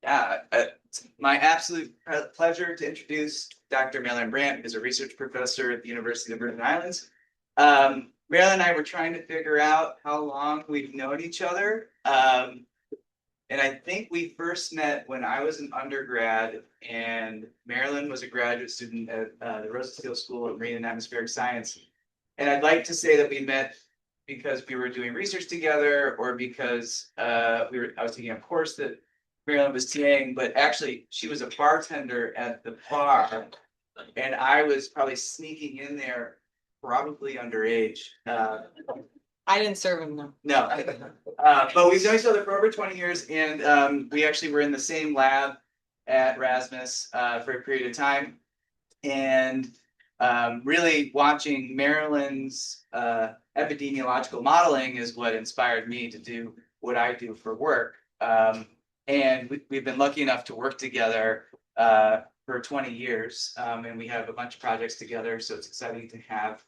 It's my absolute pleasure to introduce Dr. Marilyn Brandt, who is a research professor at the University of the Virgin Islands. Marilyn and I were trying to figure out how long we've known each other. And I think we first met when I was an undergrad and Marilyn was a graduate student at the Rosenstiel School of Marine and Atmospheric Science. And I'd like to say that we met because we were doing research together or because I was taking a course that Marilyn was TAing, but actually she was a bartender at the bar and I was probably sneaking in there, probably underage. I didn't serve him though. No, but we've known each other for over 20 years and we actually were in the same lab at Rasmus for a period of time. And really watching Marilyn's epidemiological modeling is what inspired me to do what I do for work. And we've been lucky enough to work together for 20 years, and we have a bunch of projects together, so it's exciting to have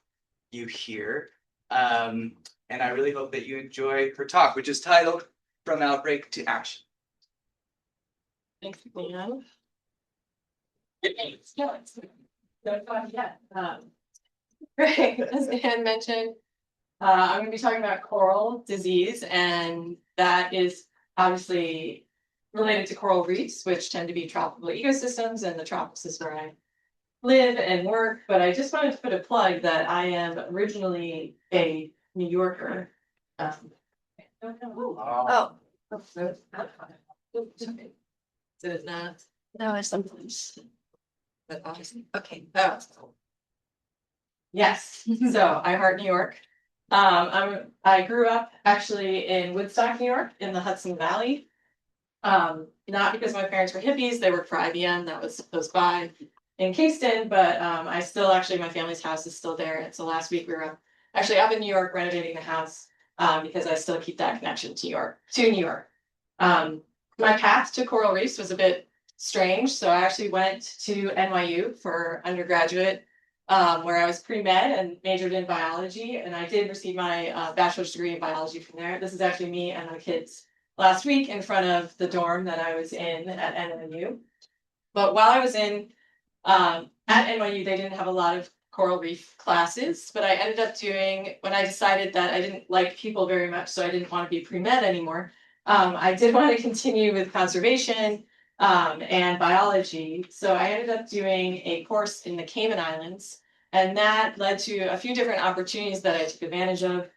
you here. And I really hope that you enjoy her talk, which is titled From Outbreak to Action. Thanks, Dan. It's not fun yet. Great, as Dan mentioned, I'm going to be talking about coral disease, and that is obviously related to coral reefs, which tend to be tropical ecosystems, and the tropics is where I live and work. But I just wanted to put a plug that I am originally a New Yorker. Is it not? No, it's someplace. But obviously, okay. Yes. So I heart New York. I grew up actually in Woodstock, New York, in the Hudson Valley. Not because my parents were hippies; they worked for IBM. That was close by in Kingston. But I still actually my family's house is still there. And so last week we were actually up in New York renovating the house because I still keep that connection to New York. My path to coral reefs was a bit strange. So I actually went to NYU for undergraduate, where I was pre-med and majored in biology. And I did receive my bachelor's degree in biology from there. This is actually me and my kids last week in front of the dorm that I was in at NYU. But while I was in at NYU, they didn't have a lot of coral reef classes, but I ended up doing, when I decided that I didn't like people very much, so I didn't want to be pre-med anymore, I did want to continue with conservation and biology. So I ended up doing a course in the Cayman Islands, and that led to a few different opportunities that I took advantage of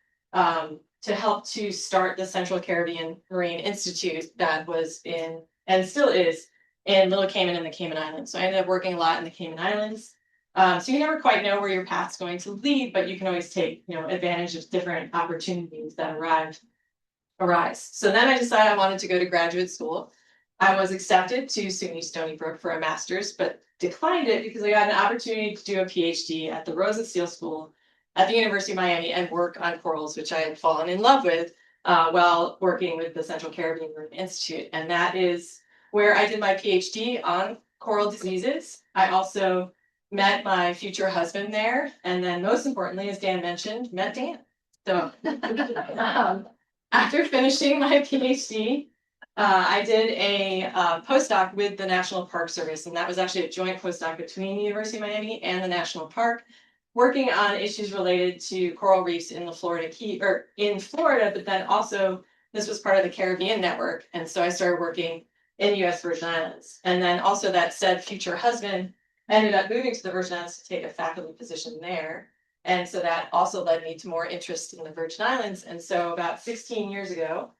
to help to start the Central Caribbean Marine Institute that was in, and still is, in Little Cayman and the Cayman Islands. So I ended up working a lot in the Cayman Islands. So you never quite know where your path's going to lead, but you can always take, advantage of different opportunities that arise. So then I decided I wanted to go to graduate school. I was accepted to SUNY Stony Brook for a master's, but declined it because I got an opportunity to do a PhD at the Rosenstiel School at the University of Miami and work on corals, which I had fallen in love with while working with the Central Caribbean Marine Institute. And that is where I did my PhD on coral diseases. I also met my future husband there. And then most importantly, as Dan mentioned, met Dan. So after finishing my PhD, I did a postdoc with the National Park Service, and that was actually a joint postdoc between the University of Miami and the National Park, working on issues related to coral reefs in the Florida Key, or in Florida, but then also this was part of the Caribbean network. And so I started working in U.S. Virgin Islands. And then also that said future husband ended up moving to the Virgin Islands to take a faculty position there. And so that also led me to more interest in the Virgin Islands. And so about 16 years ago,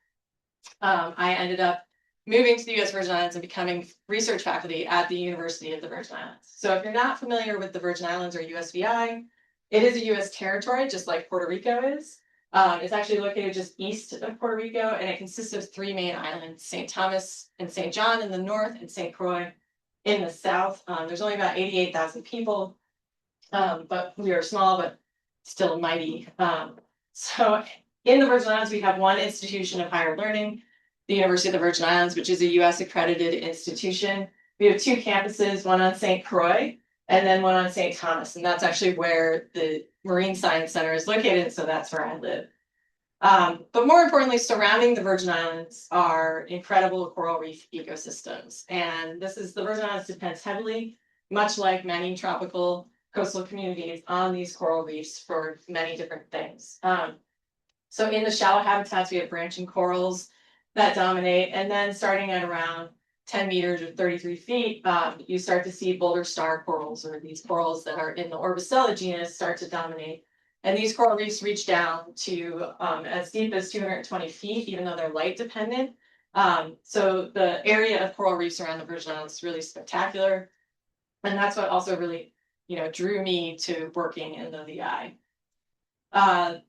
I ended up moving to the U.S. Virgin Islands and becoming research faculty at the University of the Virgin Islands. So if you're not familiar with the Virgin Islands or USVI, it is a U.S. territory, just like Puerto Rico is. It's actually located just east of Puerto Rico, and it consists of three main islands, St. Thomas and St. John in the north and St. Croix in the south. There's only about 88,000 people, but we are small, but still mighty. So in the Virgin Islands, we have one institution of higher learning, the University of the Virgin Islands, which is a U.S. accredited institution. We have two campuses, one on St. Croix and then one on St. Thomas. And that's actually where the Marine Science Center is located. So that's where I live. But more importantly, surrounding the Virgin Islands are incredible coral reef ecosystems. And the Virgin Islands depends heavily, much like many tropical coastal communities, on these coral reefs for many different things. So in the shallow habitats, we have branching corals that dominate. And then starting at around 10 meters or 33 feet, you start to see boulder star corals, or these corals that are in the Orbicella genus, start to dominate. And these coral reefs reach down to as deep as 220 feet, even though they're light dependent. So the area of coral reefs around the Virgin Islands is really spectacular. And that's what also really, drew me to working in the VI.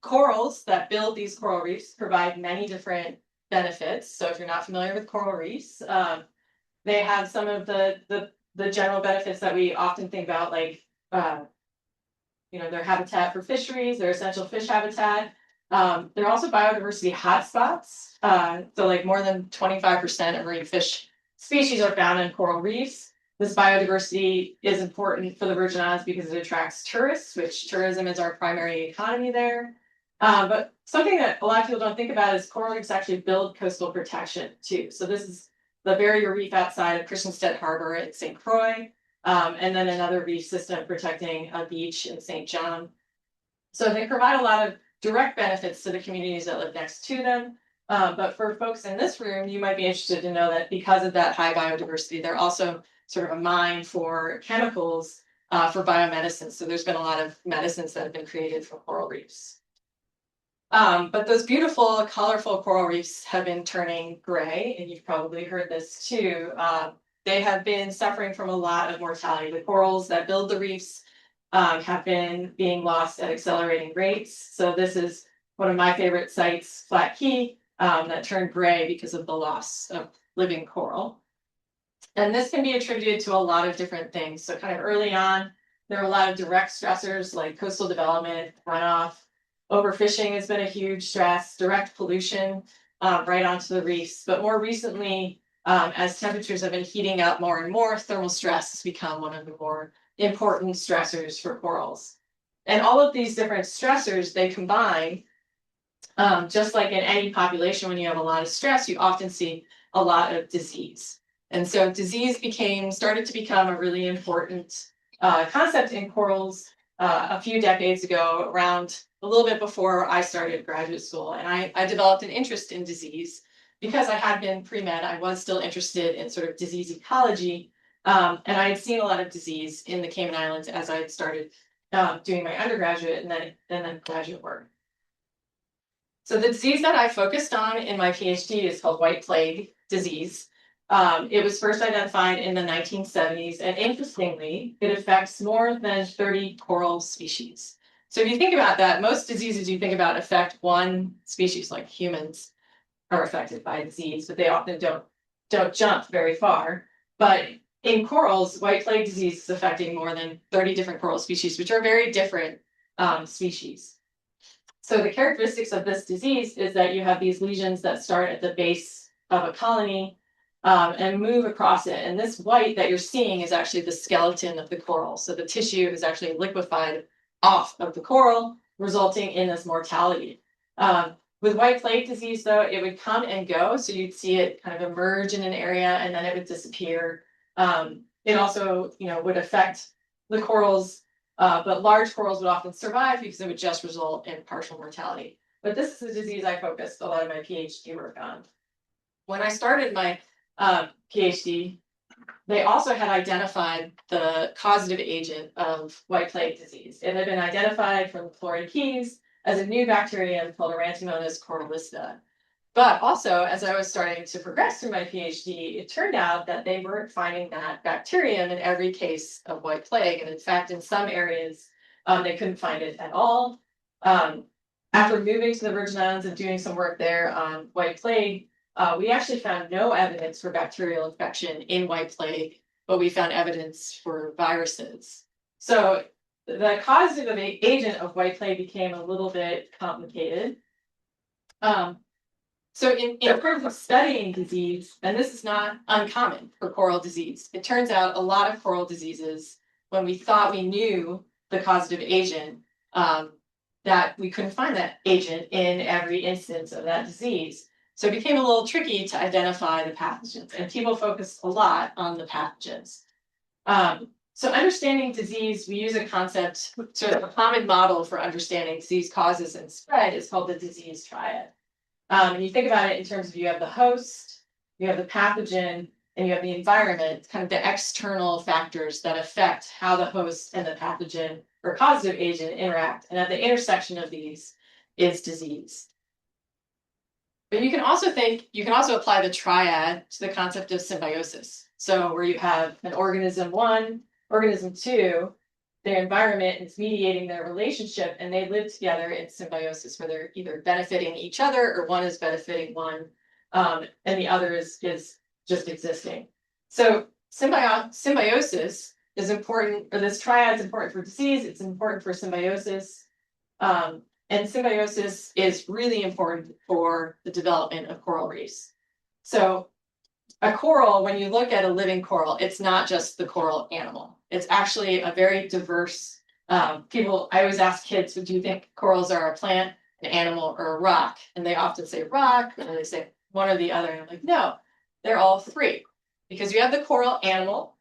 Corals that build these coral reefs provide many different benefits. So if you're not familiar with coral reefs, they have some of the general benefits that we often think about, like their habitat for fisheries, their essential fish habitat. They're also biodiversity hotspots. So like more than 25% of marine fish species are found in coral reefs. This biodiversity is important for the Virgin Islands because it attracts tourists, which tourism is our primary economy there. But something that a lot of people don't think about is coral reefs actually build coastal protection too. So this is the barrier reef outside of Christiansted Harbor at St. Croix, and then another reef system protecting a beach in St. John. So they provide a lot of direct benefits to the communities that live next to them. But for folks in this room, you might be interested to know that because of that high biodiversity, they're also sort of a mine for chemicals for biomedicine. So there's been a lot of medicines that have been created from coral reefs. But those beautiful, colorful coral reefs have been turning gray, and you've probably heard this too. They have been suffering from a lot of mortality. The corals that build the reefs have been being lost at accelerating rates. So this is one of my favorite sites, Flat Key, that turned gray because of the loss of living coral. And this can be attributed to a lot of different things. So kind of early on, there are a lot of direct stressors like coastal development, runoff. Overfishing has been a huge stress, direct pollution right onto the reefs. But more recently, as temperatures have been heating up more and more, thermal stress has become one of the more important stressors for corals. And all of these different stressors, they combine, just like in any population, when you have a lot of stress, you often see a lot of disease. And so disease started to become a really important concept in corals a few decades ago, around a little bit before I started graduate school. And I developed an interest in disease because I had been pre-med. I was still interested in sort of disease ecology. And I had seen a lot of disease in the Cayman Islands as I had started doing my undergraduate and then graduate work. So the disease that I focused on in my PhD is called white plague disease. It was first identified in the 1970s, and interestingly, it affects more than 30 coral species. So if you think about that, most diseases you think about affect one species, like humans are affected by disease, but they often don't jump very far. But in corals, white plague disease is affecting more than 30 different coral species, which are very different species. So the characteristics of this disease is that you have these lesions that start at the base of a colony and move across it. And this white that you're seeing is actually the skeleton of the coral. So the tissue is actually liquefied off of the coral, resulting in this mortality. With white plague disease, though, it would come and go. So you'd see it kind of emerge in an area and then it would disappear. It also, would affect the corals, but large corals would often survive because it would just result in partial mortality. But this is a disease I focused a lot of my PhD work on. When I started my PhD, they also had identified the causative agent of white plague disease. It had been identified from the Florida Keys as a new bacterium called Eranthemonas coralista. But also, as I was starting to progress through my PhD, it turned out that they weren't finding that bacterium in every case of white plague. And in fact, in some areas, they couldn't find it at all. After moving to the Virgin Islands and doing some work there on white plague, we actually found no evidence for bacterial infection in white plague, but we found evidence for viruses. So the causative agent of white plague became a little bit complicated. So in terms of studying disease, and this is not uncommon for coral disease, it turns out a lot of coral diseases, when we thought we knew the causative agent, that we couldn't find that agent in every instance of that disease. So it became a little tricky to identify the pathogens, and people focused a lot on the pathogens. So understanding disease, we use a concept, sort of a common model for understanding disease causes and spread is called the disease triad. And you think about it in terms of you have the host, you have the pathogen, and you have the environment, kind of the external factors that affect how the host and the pathogen or causative agent interact. And at the intersection of these is disease. But you can also apply the triad to the concept of symbiosis. So where you have an organism 1, organism 2, their environment is mediating their relationship, and they live together in symbiosis where they're either benefiting each other or one is benefiting one, and the other is just existing. So symbiosis is important, or this triad is important for disease, it's important for symbiosis. And symbiosis is really important for the development of coral reefs. So a coral, when you look at a living coral, it's not just the coral animal. It's actually a very diverse, I always ask kids, do you think corals are a plant, an animal, or a rock? And they often say rock, and they say one or the other. And I'm like, no, they're all three. Because you have the coral animal,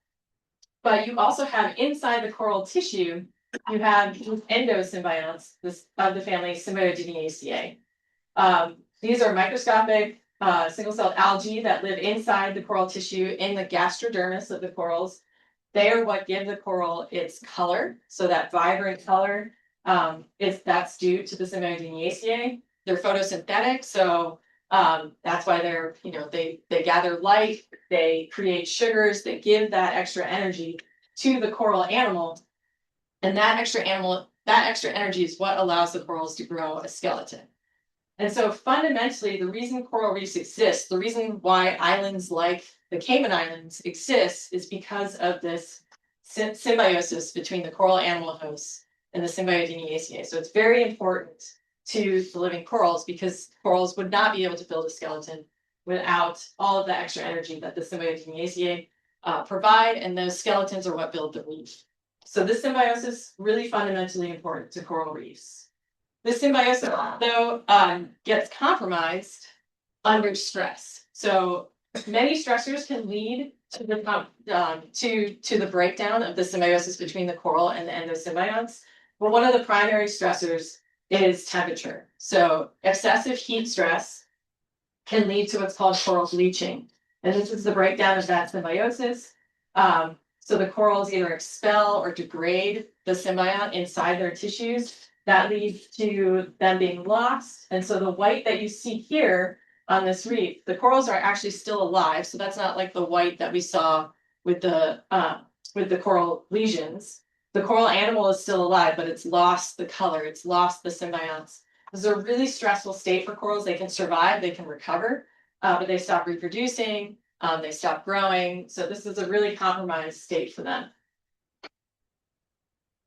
but you also have inside the coral tissue, you have endosymbionts of the family Symbiodiniaceae. These are microscopic single-celled algae that live inside the coral tissue in the gastrodermis of the corals. They are what give the coral its color. So that vibrant color, that's due to the Symbiodiniaceae. They're photosynthetic, so that's why they gather light, they create sugars that give that extra energy to the coral animal. And that extra energy is what allows the corals to grow a skeleton. And so fundamentally, the reason coral reefs exist, the reason why islands like the Cayman Islands exist is because of this symbiosis between the coral animal hosts and the Symbiodiniaceae. So it's very important to the living corals because corals would not be able to build a skeleton without all of the extra energy that the Symbiodiniaceae provide, and those skeletons are what build the reef. So this symbiosis is really fundamentally important to coral reefs. This symbiosis, though, gets compromised under stress. So many stressors can lead to the breakdown of the symbiosis between the coral and the endosymbionts. But one of the primary stressors is temperature. So excessive heat stress can lead to what's called coral bleaching. And this is the breakdown of that symbiosis. So the corals either expel or degrade the symbiont inside their tissues. That leads to them being lost. And so the white that you see here on this reef, the corals are actually still alive. So that's not like the white that we saw with the coral lesions. The coral animal is still alive, but it's lost the color, it's lost the symbionts. This is a really stressful state for corals. They can survive, they can recover, but they stop reproducing, they stop growing. So this is a really compromised state for them.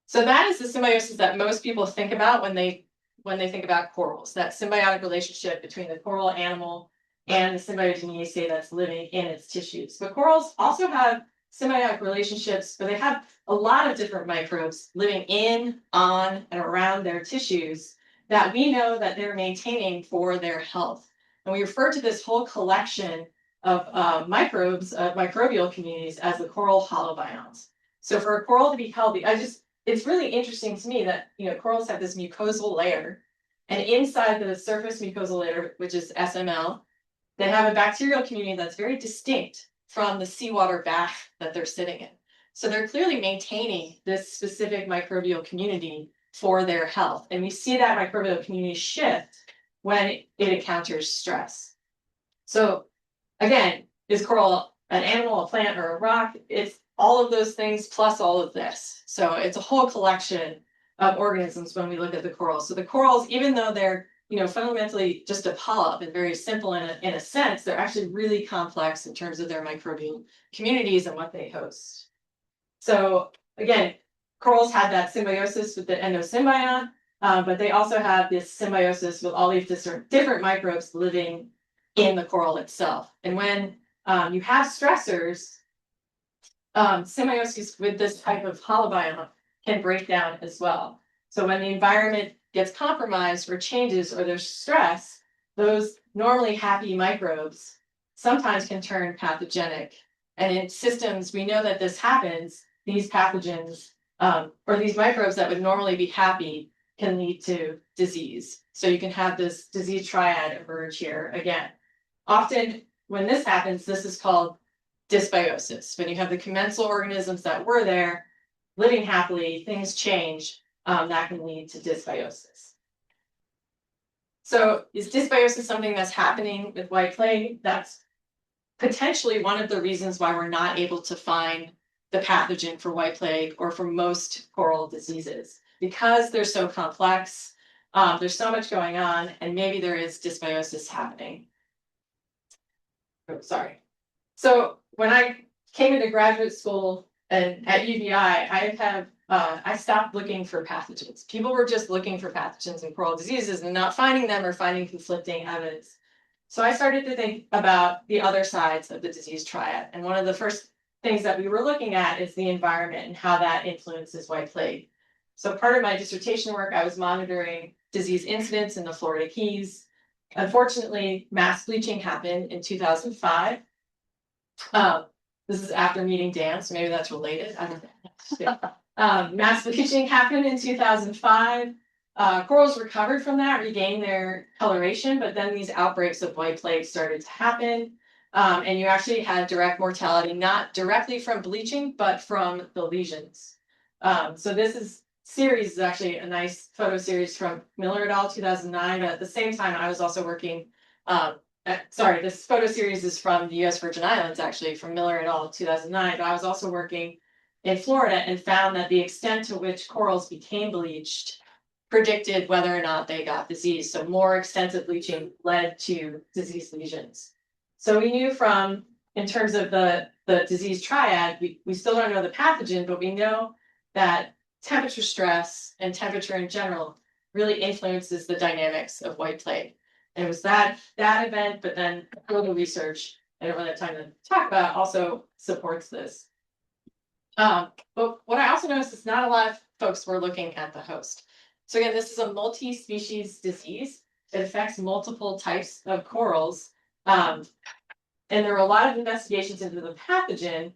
So that is the symbiosis that most people think about when they think about corals, that symbiotic relationship between the coral animal and the Symbiodiniaceae that's living in its tissues. But corals also have symbiotic relationships where they have a lot of different microbes living in, on, and around their tissues that we know that they're maintaining for their health. And we refer to this whole collection of microbes, of microbial communities, as the coral holobionts. So for a coral to be healthy, it's really interesting to me that corals have this mucosal layer, and inside the surface mucosal layer, which is SML, they have a bacterial community that's very distinct from the seawater bath that they're sitting in. So they're clearly maintaining this specific microbial community for their health. And we see that microbial community shift when it encounters stress. So again, is coral an animal, a plant, or a rock? It's all of those things plus all of this. So it's a whole collection of organisms when we look at the corals. So the corals, even though they're fundamentally just a polyp and very simple in a sense, they're actually really complex in terms of their microbial communities and what they host. So again, corals had that symbiosis with the endosymbiont, but they also have this symbiosis with all these different microbes living in the coral itself. And when you have stressors, symbiosis with this type of holobiont can break down as well. So when the environment gets compromised or changes or there's stress, those normally happy microbes sometimes can turn pathogenic. And in systems, we know that this happens, these pathogens or these microbes that would normally be happy can lead to disease. So you can have this disease triad emerge here again. Often when this happens, this is called dysbiosis. When you have the commensal organisms that were there, living happily, things change, that can lead to dysbiosis. So is dysbiosis something that's happening with white plague? That's potentially one of the reasons why we're not able to find the pathogen for white plague or for most coral diseases, because they're so complex, there's so much going on, and maybe there is dysbiosis happening. Oh, sorry. So when I came into graduate school and at UVI, I stopped looking for pathogens. People were just looking for pathogens in coral diseases and not finding them or finding conflicting evidence. So I started to think about the other sides of the disease triad. And one of the first things that we were looking at is the environment and how that influences white plague. So part of my dissertation work, I was monitoring disease incidence in the Florida Keys. Unfortunately, mass bleaching happened in 2005. This is after meeting Dan, so maybe that's related. I don't know. Mass bleaching happened in 2005. Corals recovered from that, regained their coloration, but then these outbreaks of white plague started to happen. And you actually had direct mortality, not directly from bleaching, but from the lesions. So this series is actually a nice photo series from Miller et al. 2009. But at the same time, I was also working, this photo series is from the US Virgin Islands, actually, from Miller et al. 2009. But I was also working in Florida and found that the extent to which corals became bleached predicted whether or not they got disease. So more extensive bleaching led to disease lesions. So we knew from, in terms of the disease triad, we still don't know the pathogen, but we know that temperature stress and temperature in general really influences the dynamics of white plague. And it was that event, but then further research, I don't really have time to talk about, also supports this. But what I also noticed is not a lot of folks were looking at the host. So again, this is a multi-species disease. It affects multiple types of corals. And there were a lot of investigations into the pathogen,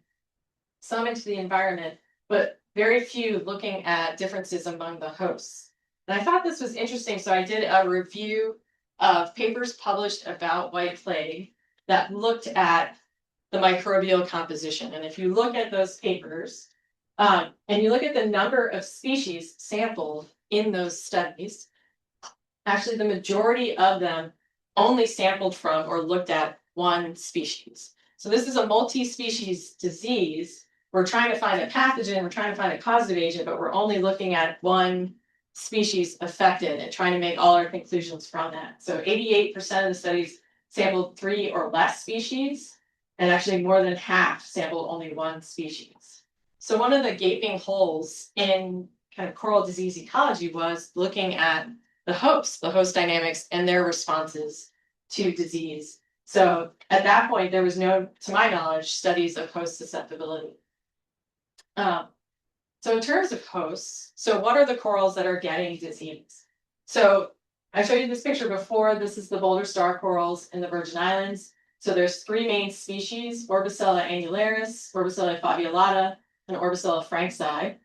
some into the environment, but very few looking at differences among the hosts. And I thought this was interesting, so I did a review of papers published about white plague that looked at the microbial composition. And if you look at those papers, and you look at the number of species sampled in those studies, actually the majority of them only sampled from or looked at one species. So this is a multi-species disease. We're trying to find a pathogen, we're trying to find a causative agent, but we're only looking at one species affected and trying to make all our conclusions from that. So 88% of the studies sampled 3 or less species, and actually more than half sampled only one species. So one of the gaping holes in kind of coral disease ecology was looking at the host dynamics and their responses to disease. So at that point, there was no, to my knowledge, studies of host susceptibility. So in terms of hosts, so what are the corals that are getting disease? So I showed you this picture before. This is the boulder star corals in the Virgin Islands. So there's 3 main species: Orbicella annularis, Orbicella fabiolata, and Orbicella franksi.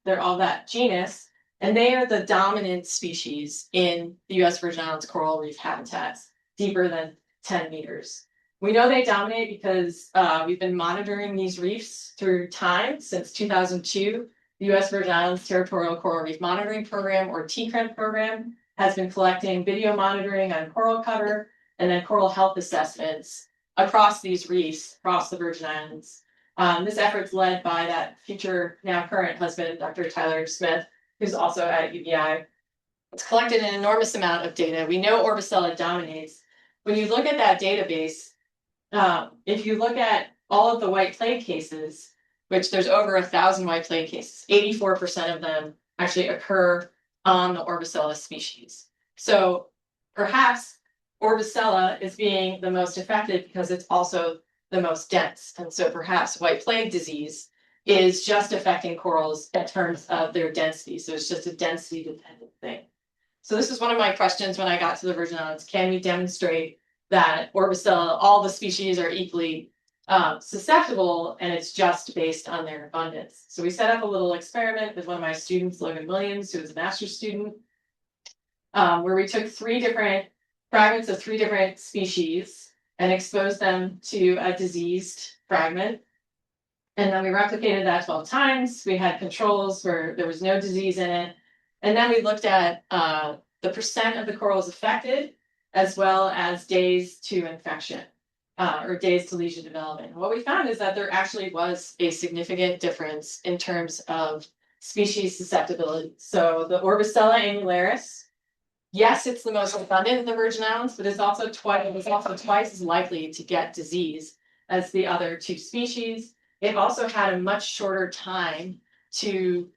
They're all that genus, and they are the dominant species in the US Virgin Islands coral reef habitats, deeper than 10 meters. We know they dominate because we've been monitoring these reefs through time since 2002. The US Virgin Islands Territorial Coral Reef Monitoring Program, or TCREM program, has been collecting video monitoring on coral cover and then coral health assessments across these reefs, across the Virgin Islands. This effort's led by that future, now current husband, Dr. Tyler Smith, who's also at UVI. It's collected an enormous amount of data. We know Orbicella dominates. When you look at that database, if you look at all of the white plague cases, which there's over 1,000 white plague cases, 84% of them actually occur on the Orbicella species. So perhaps Orbicella is being the most affected because it's also the most dense. And so perhaps white plague disease is just affecting corals in terms of their density. So it's just a density dependent thing. So this is one of my questions when I got to the Virgin Islands. Can we demonstrate that Orbicella, all the species are equally susceptible, and it's just based on their abundance? So we set up a little experiment with one of my students, Logan Williams, who was a master's student, where we took 3 different fragments of 3 different species and exposed them to a diseased fragment. And then we replicated that 12 times. We had controls where there was no disease in it. And then we looked at the percent of the corals affected, as well as days to infection, or days to lesion development. And what we found is that there actually was a significant difference in terms of species susceptibility. So the Orbicella annularis, yes, it's the most abundant in the Virgin Islands, but it's also twice as likely to get disease as the other 2 species. It also had a much shorter time to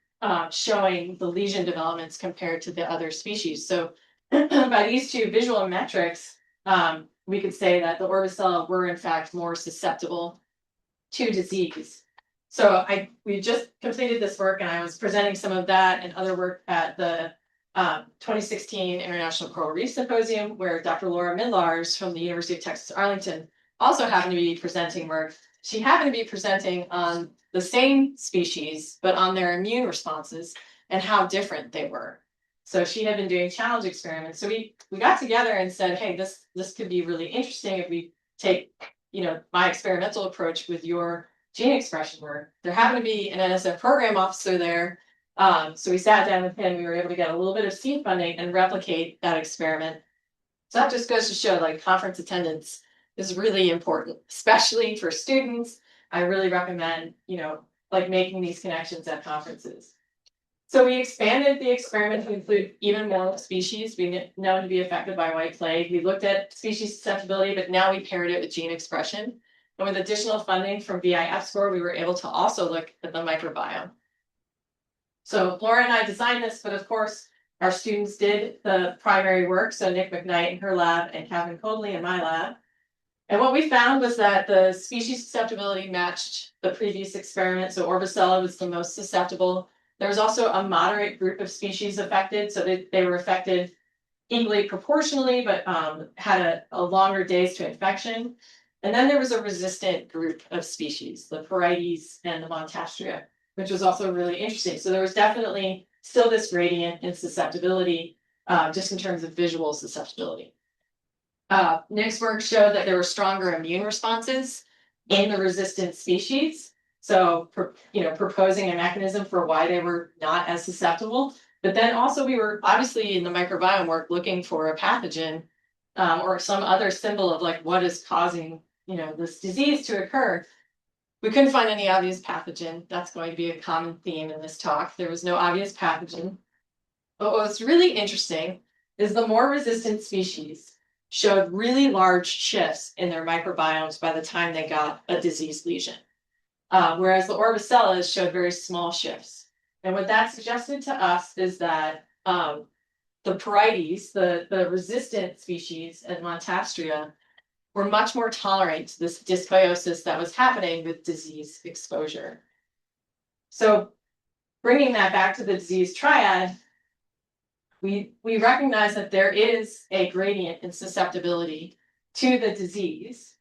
showing the lesion developments compared to the other species. So by these 2 visual metrics, we could say that the Orbicella were in fact more susceptible to disease. So we just completed this work, and I was presenting some of that and other work at the 2016 International Coral Reef Symposium, where Dr. Laura Midlars from the University of Texas Arlington also happened to be presenting work. She happened to be presenting on the same species, but on their immune responses and how different they were. So she had been doing challenge experiments. So we got together and said, hey, this could be really interesting if we take, my experimental approach with your gene expression work. There happened to be an NSF program officer there. So we sat down with him. We were able to get a little bit of seed funding and replicate that experiment. So that just goes to show, like, conference attendance is really important, especially for students. I really recommend, making these connections at conferences. So we expanded the experiment to include even more species we know to be affected by white plague. We looked at species susceptibility, but now we paired it with gene expression. And with additional funding from VIF score, we were able to also look at the microbiome. So Laura and I designed this, but of course, our students did the primary work. So Nick McKnight in her lab and Catherine Coldley in my lab. And what we found was that the species susceptibility matched the previous experiment. So Orbicella was the most susceptible. There was also a moderate group of species affected. So they were affected equally proportionally, but had a longer days to infection. And then there was a resistant group of species, the Porites and the Montastria, which was also really interesting. So there was definitely still this gradient in susceptibility, just in terms of visual susceptibility. Nick's work showed that there were stronger immune responses in the resistant species. So, proposing a mechanism for why they were not as susceptible. But then also we were obviously in the microbiome work looking for a pathogen or some other symbol of like what is causing, this disease to occur. We couldn't find any obvious pathogen. That's going to be a common theme in this talk. There was no obvious pathogen. But what's really interesting is the more resistant species showed really large shifts in their microbiomes by the time they got a diseased lesion. Whereas the Orbicellas showed very small shifts. And what that suggested to us is that the Porites, the resistant species and Montastria, were much more tolerant to this dysbiosis that was happening with disease exposure. So bringing that back to the disease triad, we recognize that there is a gradient in susceptibility to the disease.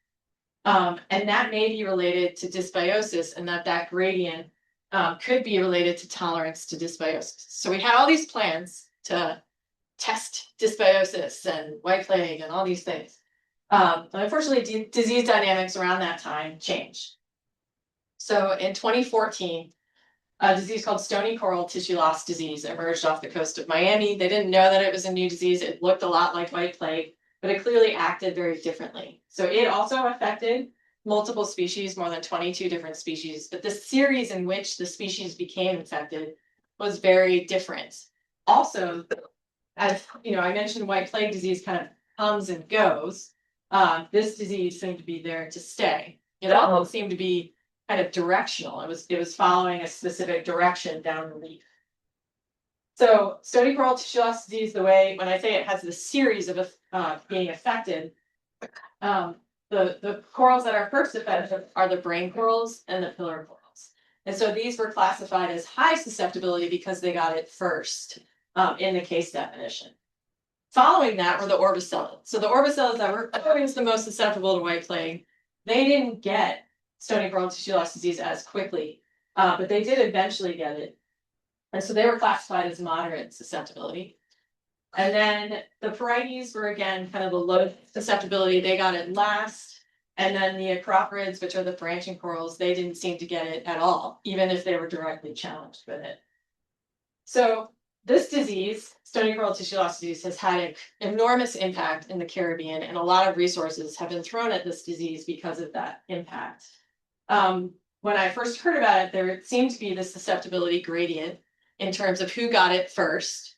And that may be related to dysbiosis, and that gradient could be related to tolerance to dysbiosis. So we had all these plans to test dysbiosis and white plague and all these things. But unfortunately, disease dynamics around that time changed. So in 2014, a disease called Stony coral tissue loss disease emerged off the coast of Miami. They didn't know that it was a new disease. It looked a lot like white plague, but it clearly acted very differently. So it also affected multiple species, more than 22 different species, but the series in which the species became infected was very different. Also, as I mentioned, white plague disease kind of comes and goes. This disease seemed to be there to stay. It also seemed to be kind of directional. It was following a specific direction down the reef. So Stony coral tissue loss disease, the way when I say it has this series of being affected, the corals that are first affected are the brain corals and the pillar corals. And so these were classified as high susceptibility because they got it first in the case definition. Following that were the orbicellids. So the orbicellids that were always the most susceptible to white plague, they didn't get stony coral tissue loss disease as quickly, but they did eventually get it. And so they were classified as moderate susceptibility. And then the Porites were again kind of the low susceptibility, they got it last. And then the acroporids, which are the branching corals, they didn't seem to get it at all, even if they were directly challenged with it. So this disease, stony coral tissue loss disease, has had an enormous impact in the Caribbean, and a lot of resources have been thrown at this disease because of that impact. When I first heard about it, there seemed to be this susceptibility gradient in terms of who got it first.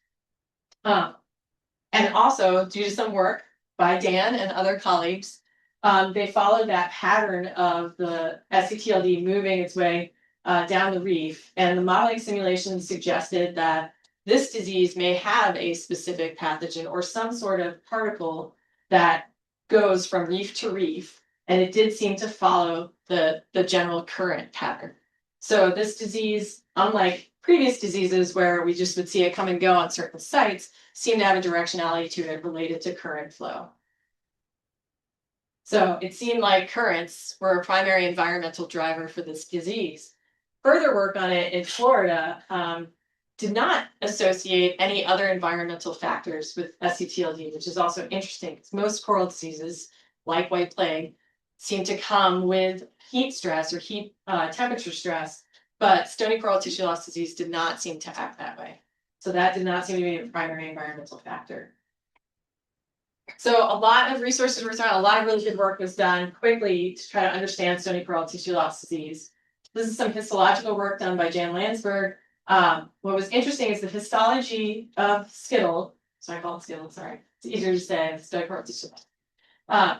And also, due to some work by Dan and other colleagues, they followed that pattern of the SCTLD moving its way down the reef, and the modeling simulations suggested that this disease may have a specific pathogen or some sort of particle that goes from reef to reef, and it did seem to follow the general current pattern. So this disease, unlike previous diseases where we just would see it come and go on certain sites, seemed to have a directionality to it related to current flow. So it seemed like currents were a primary environmental driver for this disease. Further work on it in Florida did not associate any other environmental factors with SCTLD, which is also interesting because most coral diseases, like white plague, seem to come with heat stress or heat temperature stress, but stony coral tissue loss disease did not seem to act that way. So that did not seem to be a primary environmental factor. So a lot of resources were done, a lot of really good work was done quickly to try to understand stony coral tissue loss disease. This is some histological work done by Jan Landsberg. What was interesting is the histology of Skittle, sorry, I call it Skittle, sorry, it's easier to say, stony coral tissue loss,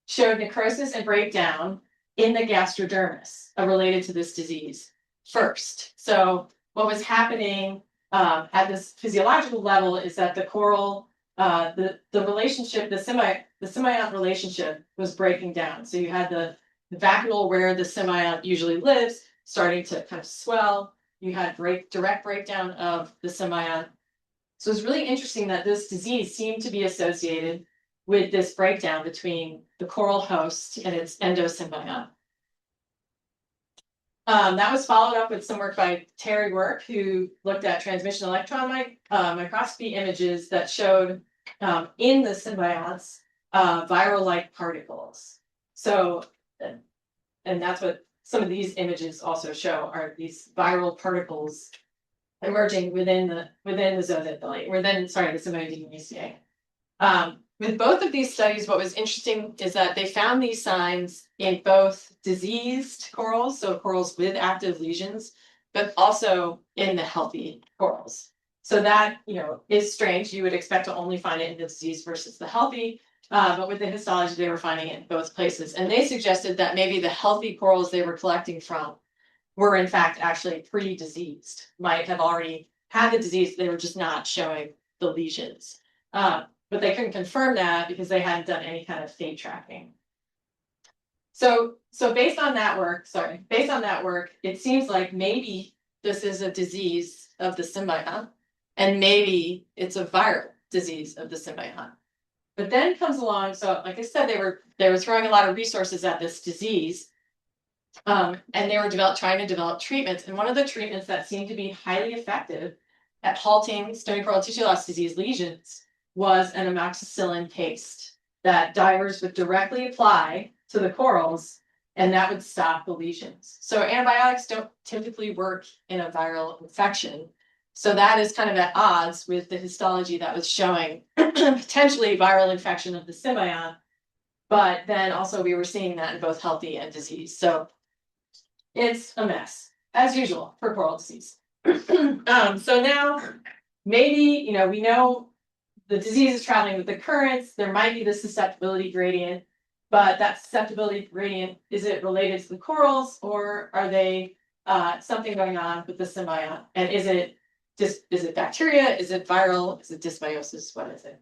showed necrosis and breakdown in the gastrodermis related to this disease first. So what was happening at this physiological level is that the coral, the relationship, the symbiont relationship was breaking down. So you had the vacuole where the symbiont usually lives starting to kind of swell. You had direct breakdown of the symbiont. So it's really interesting that this disease seemed to be associated with this breakdown between the coral host and its endosymbiont. That was followed up with some work by Terry Work, who looked at transmission electron microscopy images that showed in the symbionts viral-like particles. So, and that's what some of these images also show, are these viral particles emerging within the zooid belly, the symbiotic UCA. With both of these studies, what was interesting is that they found these signs in both diseased corals, so corals with active lesions, but also in the healthy corals. So that, is strange. You would expect to only find it in the disease versus the healthy, but with the histology, they were finding it in both places. And they suggested that maybe the healthy corals they were collecting from were in fact actually pre-diseased, might have already had the disease, they were just not showing the lesions. But they couldn't confirm that because they hadn't done any kind of fate tracking. So based on that work, it seems like maybe this is a disease of the symbiont, and maybe it's a viral disease of the symbiont. But then comes along, so like I said, they were throwing a lot of resources at this disease, and they were trying to develop treatments. And one of the treatments that seemed to be highly effective at halting stony coral tissue loss disease lesions was an amoxicillin paste that divers would directly apply to the corals, and that would stop the lesions. So antibiotics don't typically work in a viral infection. So that is kind of at odds with the histology that was showing potentially viral infection of the symbiont, but then also we were seeing that in both healthy and disease. So it's a mess, as usual, for coral disease. So now maybe, we know the disease is traveling with the currents, there might be the susceptibility gradient, but that susceptibility gradient, is it related to the corals, or are they something going on with the symbiont? And is it bacteria? Is it viral? Is it dysbiosis? What is it?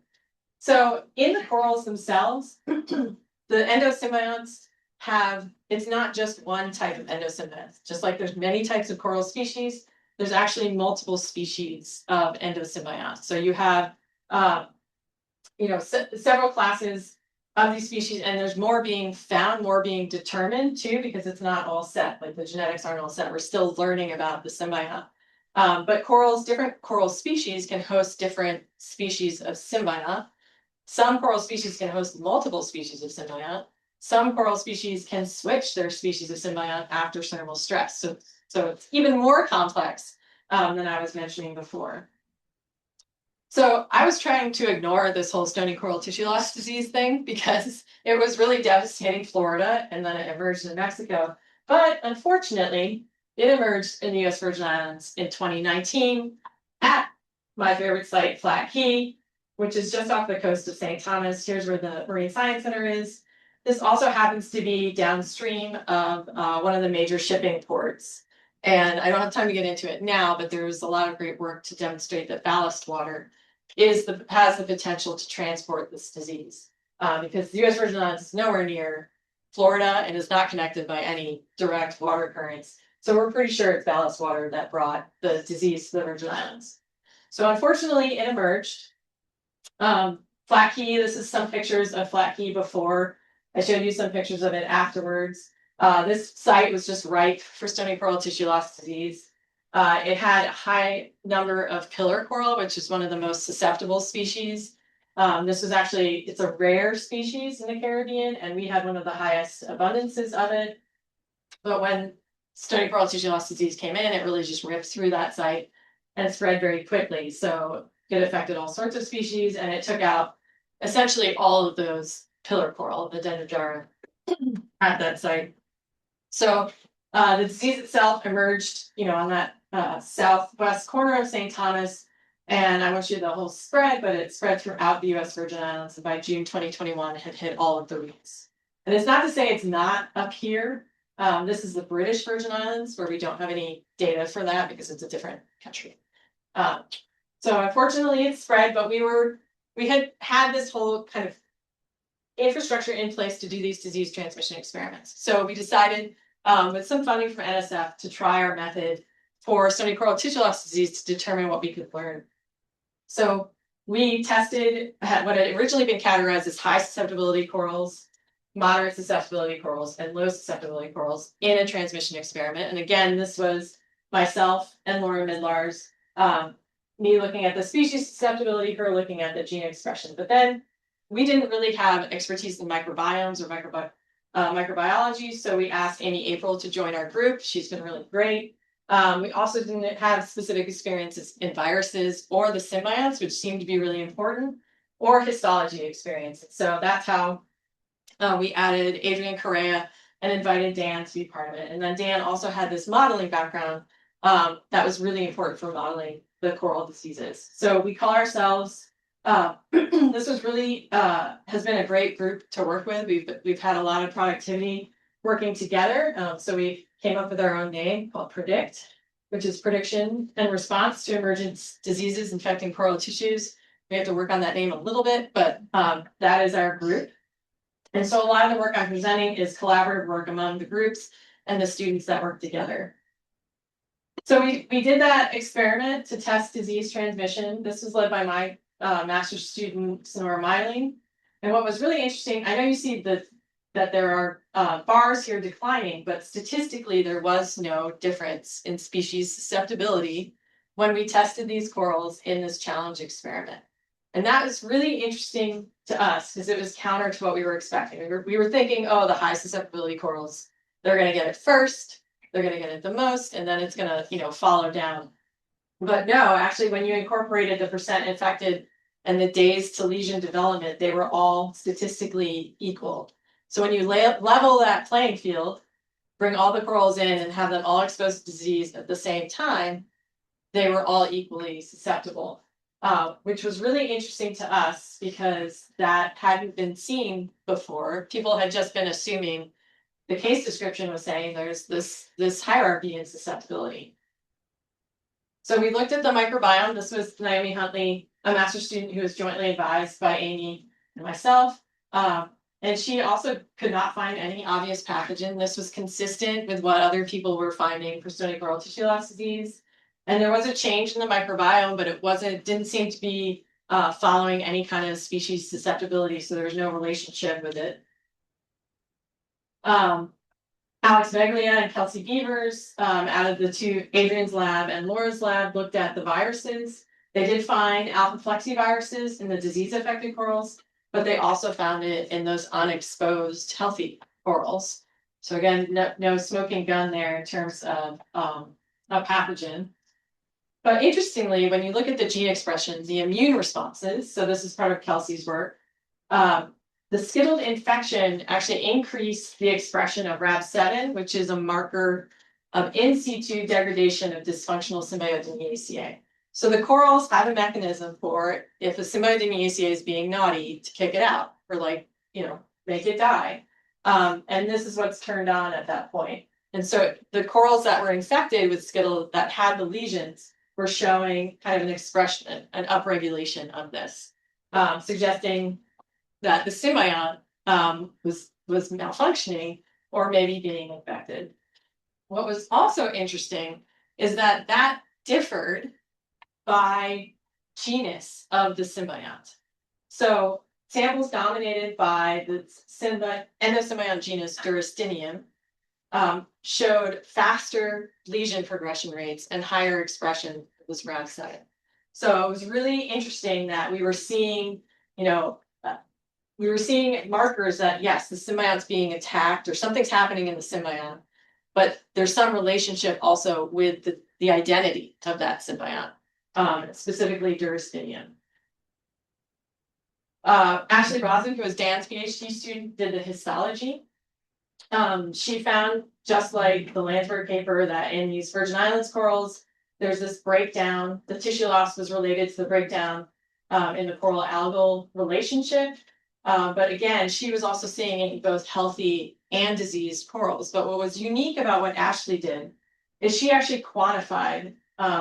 So in the corals themselves, the endosymbionts it's not just one type of endosymbiont. Just like there's many types of coral species, there's actually multiple species of endosymbionts. So you have several classes of these species, and there's more being found, more being determined too, because it's not all set. Like the genetics aren't all set. We're still learning about the symbiont. But different coral species can host different species of symbiont. Some coral species can host multiple species of symbiont. Some coral species can switch their species of symbiont after thermal stress. So it's even more complex than I was mentioning before. So I was trying to ignore this whole stony coral tissue loss disease thing because it was really devastating Florida, and then it emerged in Mexico. But unfortunately, it emerged in the US Virgin Islands in 2019 at my favorite site, Flat Key, which is just off the coast of St. Thomas. Here's where the Marine Science Center is. This also happens to be downstream of one of the major shipping ports. And I don't have time to get into it now, but there's a lot of great work to demonstrate that ballast water has the potential to transport this disease. Because the US Virgin Islands is nowhere near Florida and is not connected by any direct water currents. So we're pretty sure it's ballast water that brought the disease to the Virgin Islands. So unfortunately, it emerged. Flat Key, this is some pictures of Flat Key before. I showed you some pictures of it afterwards. This site was just ripe for stony coral tissue loss disease. It had a high number of pillar coral, which is one of the most susceptible species. It's a rare species in the Caribbean, and we had one of the highest abundances of it. But when stony coral tissue loss disease came in, it really just ripped through that site and spread very quickly. So it affected all sorts of species, and it took out essentially all of those pillar coral, the Dendrochara, at that site. So the disease itself emerged, on that southwest corner of St. Thomas, and I won't show you the whole spread, but it spread throughout the US Virgin Islands, and by June 2021, it had hit all of the reefs. And it's not to say it's not up here. This is the British Virgin Islands, where we don't have any data for that because it's a different country. So unfortunately, it spread, but we had this whole kind of infrastructure in place to do these disease transmission experiments. So we decided, with some funding from NSF, to try our method for stony coral tissue loss disease to determine what we could learn. So we tested what had originally been categorized as high susceptibility corals, moderate susceptibility corals, and low susceptibility corals in a transmission experiment. And again, this was myself and Laura Midlar's, me looking at the species susceptibility, her looking at the gene expression. But then we didn't really have expertise in microbiomes or microbiology, so we asked Amy April to join our group. She's been really great. We also didn't have specific experiences in viruses or the symbionts, which seemed to be really important, or histology experience. So that's how we added Adrian Correa and invited Dan to be part of it. And then Dan also had this modeling background that was really important for modeling the coral diseases. So we call ourselves, this was really, has been a great group to work with. We've had a lot of productivity working together. So we came up with our own name called PREDICT, which is prediction and response to emergent diseases infecting coral tissues. We have to work on that name a little bit, but that is our group. And so a lot of the work I'm presenting is collaborative work among the groups and the students that work together. So we did that experiment to test disease transmission. This was led by my master's student, Sonora Myling. And what was really interesting, I know you see that there are bars here declining, but statistically there was no difference in species susceptibility when we tested these corals in this challenge experiment. And that was really interesting to us because it was counter to what we were expecting. We were thinking, oh, the high susceptibility corals, they're going to get it first, they're going to get it the most, and then it's going to, follow down. But no, actually, when you incorporated the percent infected and the days to lesion development, they were all statistically equal. So when you level that playing field, bring all the corals in and have them all exposed to disease at the same time, they were all equally susceptible, which was really interesting to us because that hadn't been seen before. People had just been assuming the case description was saying there's this hierarchy in susceptibility. So we looked at the microbiome. This was Naomi Huntley, a master's student who was jointly advised by Amy and myself. And she also could not find any obvious pathogen. This was consistent with what other people were finding for stony coral tissue loss disease. And there was a change in the microbiome, but it didn't seem to be following any kind of species susceptibility, so there's no relationship with it. Alex Veglia and Kelsey Beavers, out of the two, Adrian's lab and Laura's lab, looked at the viruses. They did find alpha flexiviruses in the disease-affected corals, but they also found it in those unexposed healthy corals. So again, no smoking gun there in terms of a pathogen. But interestingly, when you look at the gene expressions, the immune responses, so this is part of Kelsey's work, the skittled infection actually increased the expression of Rab7, which is a marker of in situ degradation of dysfunctional Symbiotidaceae. So the corals have a mechanism for, if a Symbiotidaceae is being naughty, to kick it out, or like, make it die. And this is what's turned on at that point. And so the corals that were infected with skittle that had the lesions were showing kind of an expression, an upregulation of this, suggesting that the symbiont was malfunctioning or maybe being infected. What was also interesting is that differed by genus of the symbiont. So samples dominated by the endosymbiont genus Durastinium showed faster lesion progression rates and higher expression of this Rab7. So it was really interesting that we were seeing, markers that, yes, the symbiont's being attacked or something's happening in the symbiont, but there's some relationship also with the identity of that symbiont, specifically Durastinium. Ashley Rosen, who was Dan's PhD student, did the histology. She found, just like the Landsberg paper, that in these Virgin Islands corals, there's this breakdown. The tissue loss was related to the breakdown in the coral algal relationship. But again, she was also seeing it in both healthy and diseased corals. But what was unique about what Ashley did is she actually quantified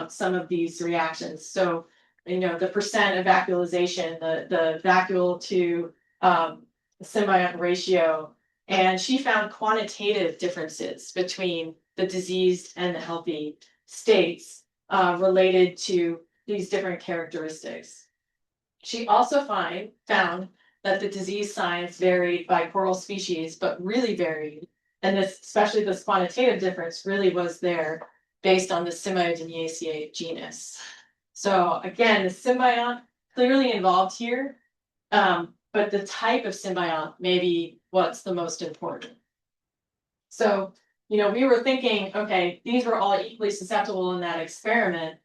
some of these reactions. So, the percent of vacuolization, the vacuole to symbiont ratio, and she found quantitative differences between the diseased and the healthy states related to these different characteristics. She also found that the disease signs varied by coral species, but really varied. And especially this quantitative difference really was there based on the Symbiotidaceae genus. So again, the symbiont clearly involved here, but the type of symbiont may be what's the most important. So, we were thinking, okay, these were all equally susceptible in that experiment,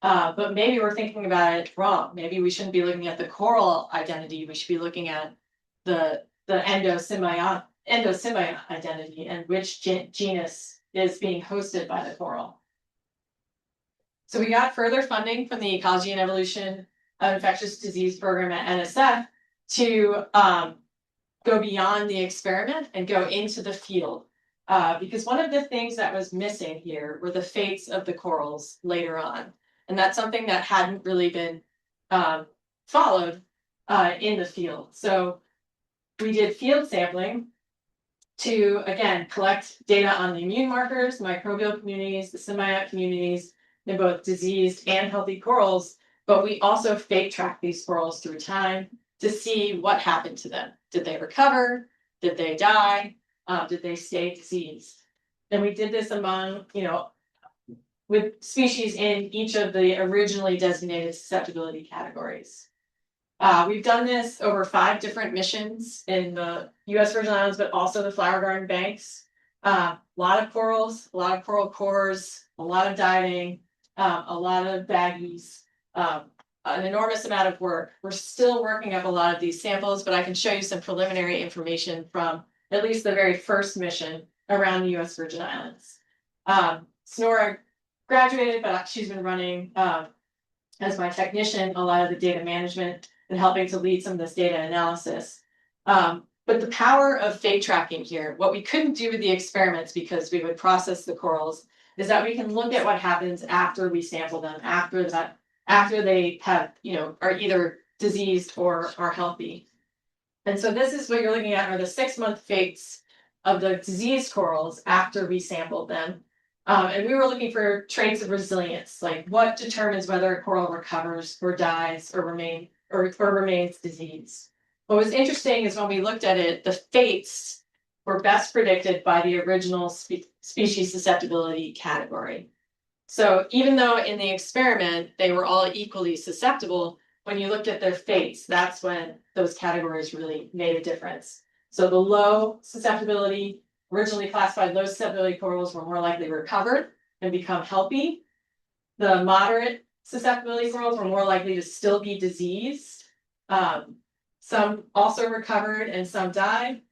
but maybe we're thinking about it wrong. Maybe we shouldn't be looking at the coral identity. We should be looking at the endosymbiont identity and which genus is being hosted by the coral. So we got further funding from the Ecology and Evolution of Infectious Disease program at NSF to go beyond the experiment and go into the field. Because one of the things that was missing here were the fates of the corals later on. And that's something that hadn't really been followed in the field. So we did field sampling to, again, collect data on the immune markers, microbial communities, the symbiont communities, in both diseased and healthy corals, but we also fate track these corals through time to see what happened to them. Did they recover? Did they die? Did they stay diseased? And we did this among, with species in each of the originally designated susceptibility categories. We've done this over 5 different missions in the US Virgin Islands, but also the Flower Garden Banks. A lot of corals, a lot of coral cores, a lot of diving, a lot of baggies, an enormous amount of work. We're still working up a lot of these samples, but I can show you some preliminary information from at least the very first mission around the US Virgin Islands. Sonora graduated, but she's been running as my technician a lot of the data management and helping to lead some of this data analysis. But the power of fate tracking here, what we couldn't do with the experiments because we would process the corals, is that we can look at what happens after we sample them, after they have, are either diseased or are healthy. And so this is what you're looking at are the 6-month fates of the diseased corals after we sampled them. And we were looking for traits of resilience, like what determines whether a coral recovers or dies or or remains diseased. What was interesting is when we looked at it, the fates were best predicted by the original species susceptibility category. So even though in the experiment they were all equally susceptible, when you looked at their fates, that's when those categories really made a difference. So the low susceptibility, originally classified low susceptibility corals were more likely to recover and become healthy. The moderate susceptibility corals were more likely to still be diseased. Some also recovered and some died.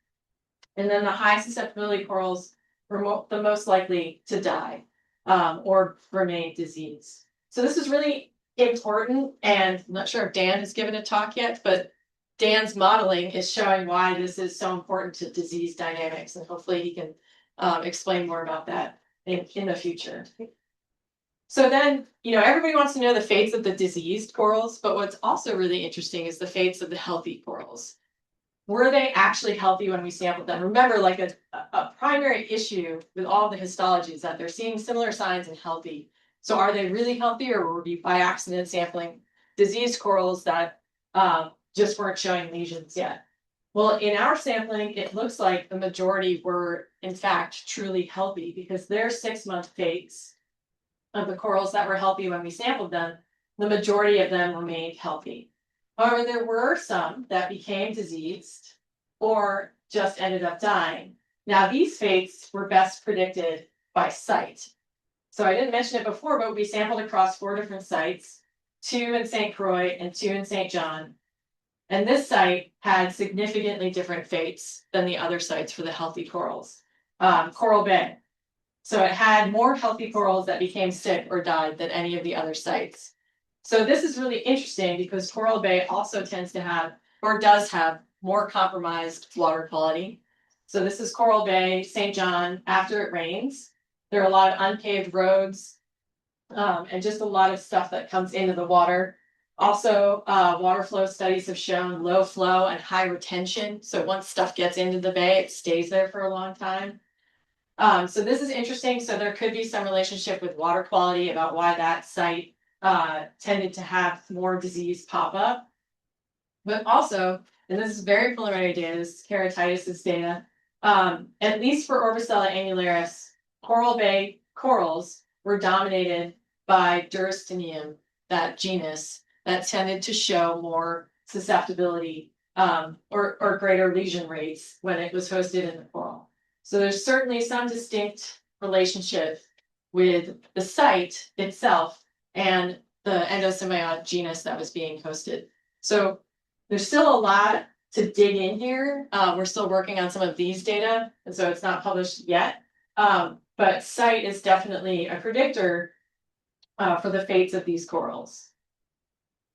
And then the high susceptibility corals were the most likely to die or remain diseased. So this is really important, and I'm not sure if Dan has given a talk yet, but Dan's modeling is showing why this is so important to disease dynamics, and hopefully he can explain more about that in the future. So then, everybody wants to know the fates of the diseased corals, but what's also really interesting is the fates of the healthy corals. Were they actually healthy when we sampled them? Remember, like a primary issue with all the histology is that they're seeing similar signs in healthy. So are they really healthy, or were we by accident sampling diseased corals that just weren't showing lesions yet? Well, in our sampling, it looks like the majority were, in fact, truly healthy, because their 6-month fates of the corals that were healthy when we sampled them, the majority of them remained healthy. However, there were some that became diseased or just ended up dying. Now, these fates were best predicted by site. So I didn't mention it before, but we sampled across 4 different sites, 2 in St. Croix and 2 in St. John. And this site had significantly different fates than the other sites for the healthy corals. Coral Bay. So it had more healthy corals that became sick or died than any of the other sites. So this is really interesting because Coral Bay also tends to have, or does have, more compromised water quality. So this is Coral Bay, St. John, after it rains. There are a lot of unpaved roads and just a lot of stuff that comes into the water. Also, water flow studies have shown low flow and high retention. So once stuff gets into the bay, it stays there for a long time. So this is interesting. So there could be some relationship with water quality about why that site tended to have more disease pop up. But also, and this is very preliminary data, this is keratitis data, at least for Orbicella annularis, Coral Bay corals were dominated by Durastinium, that genus, that tended to show more susceptibility or greater lesion rates when it was hosted in the coral. So there's certainly some distinct relationship with the site itself and the endosymbiotic genus that was being hosted. So there's still a lot to dig in here. We're still working on some of these data, and so it's not published yet. But site is definitely a predictor for the fates of these corals.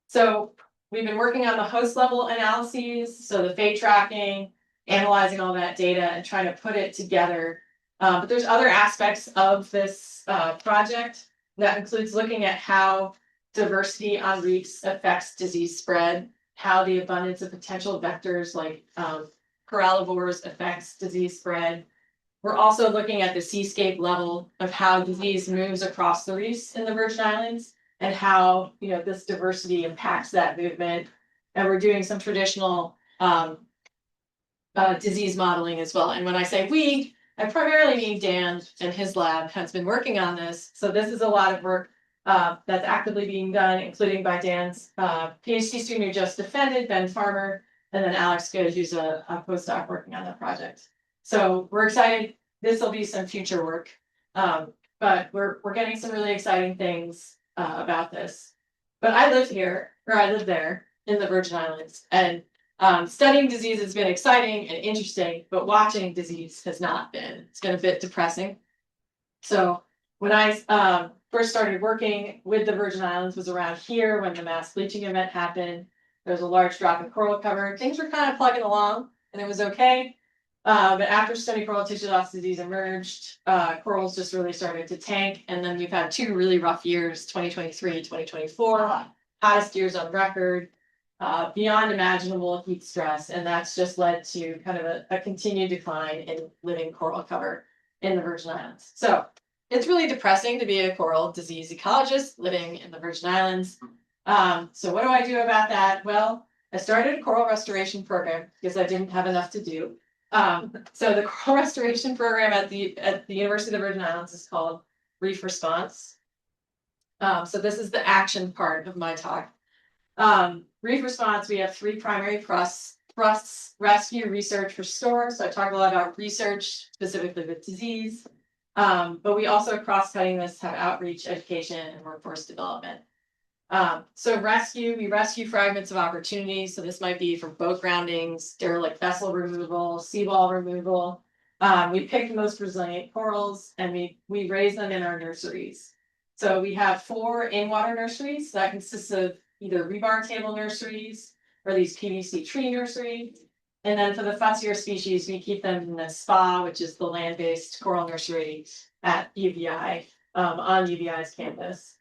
So we've been working on the host level analyses, so the fate tracking, analyzing all that data and trying to put it together. But there's other aspects of this project that includes looking at how diversity on reefs affects disease spread, how the abundance of potential vectors like corallivores affects disease spread. We're also looking at the seascape level of how disease moves across the reefs in the Virgin Islands and how this diversity impacts that movement. And we're doing some traditional disease modeling as well. And when I say we, I primarily mean Dan and his lab has been working on this. So this is a lot of work that's actively being done, including by Dan's PhD student who just defended, Ben Farmer, and then Alex Good, who's a postdoc working on the project. So we're excited. This will be some future work, but we're getting some really exciting things about this. But I live there in the Virgin Islands, and studying disease has been exciting and interesting, but watching disease has not been. It's been a bit depressing. So when I first started working with the Virgin Islands was around here when the mass bleaching event happened. There was a large drop in coral cover. Things were kind of plugging along and it was okay. But after Stony coral tissue loss disease emerged, corals just really started to tank. And then we've had 2 really rough years, 2023, 2024, hottest years on record. Beyond imaginable heat stress, and that's just led to kind of a continued decline in living coral cover in the Virgin Islands. So it's really depressing to be a coral disease ecologist living in the Virgin Islands. So what do I do about that? Well, I started a coral restoration program because I didn't have enough to do. So the coral restoration program at the University of the Virgin Islands is called Reef Response. So this is the action part of my talk. Reef Response, we have three primary thrusts: rescue, research, restore. So I talk a lot about research, specifically with disease. But we also, cross-cutting this, have outreach, education, and workforce development. So rescue, we rescue fragments of opportunity. So this might be from boat groundings, derelict vessel removal, seawall removal. We pick the most resilient corals and we raise them in our nurseries. So we have 4 in-water nurseries that consists of either rebar table nurseries or these PVC tree nurseries. And then for the fussier species, we keep them in the SPA, which is the land-based coral nursery at UVI, on UVI's campus.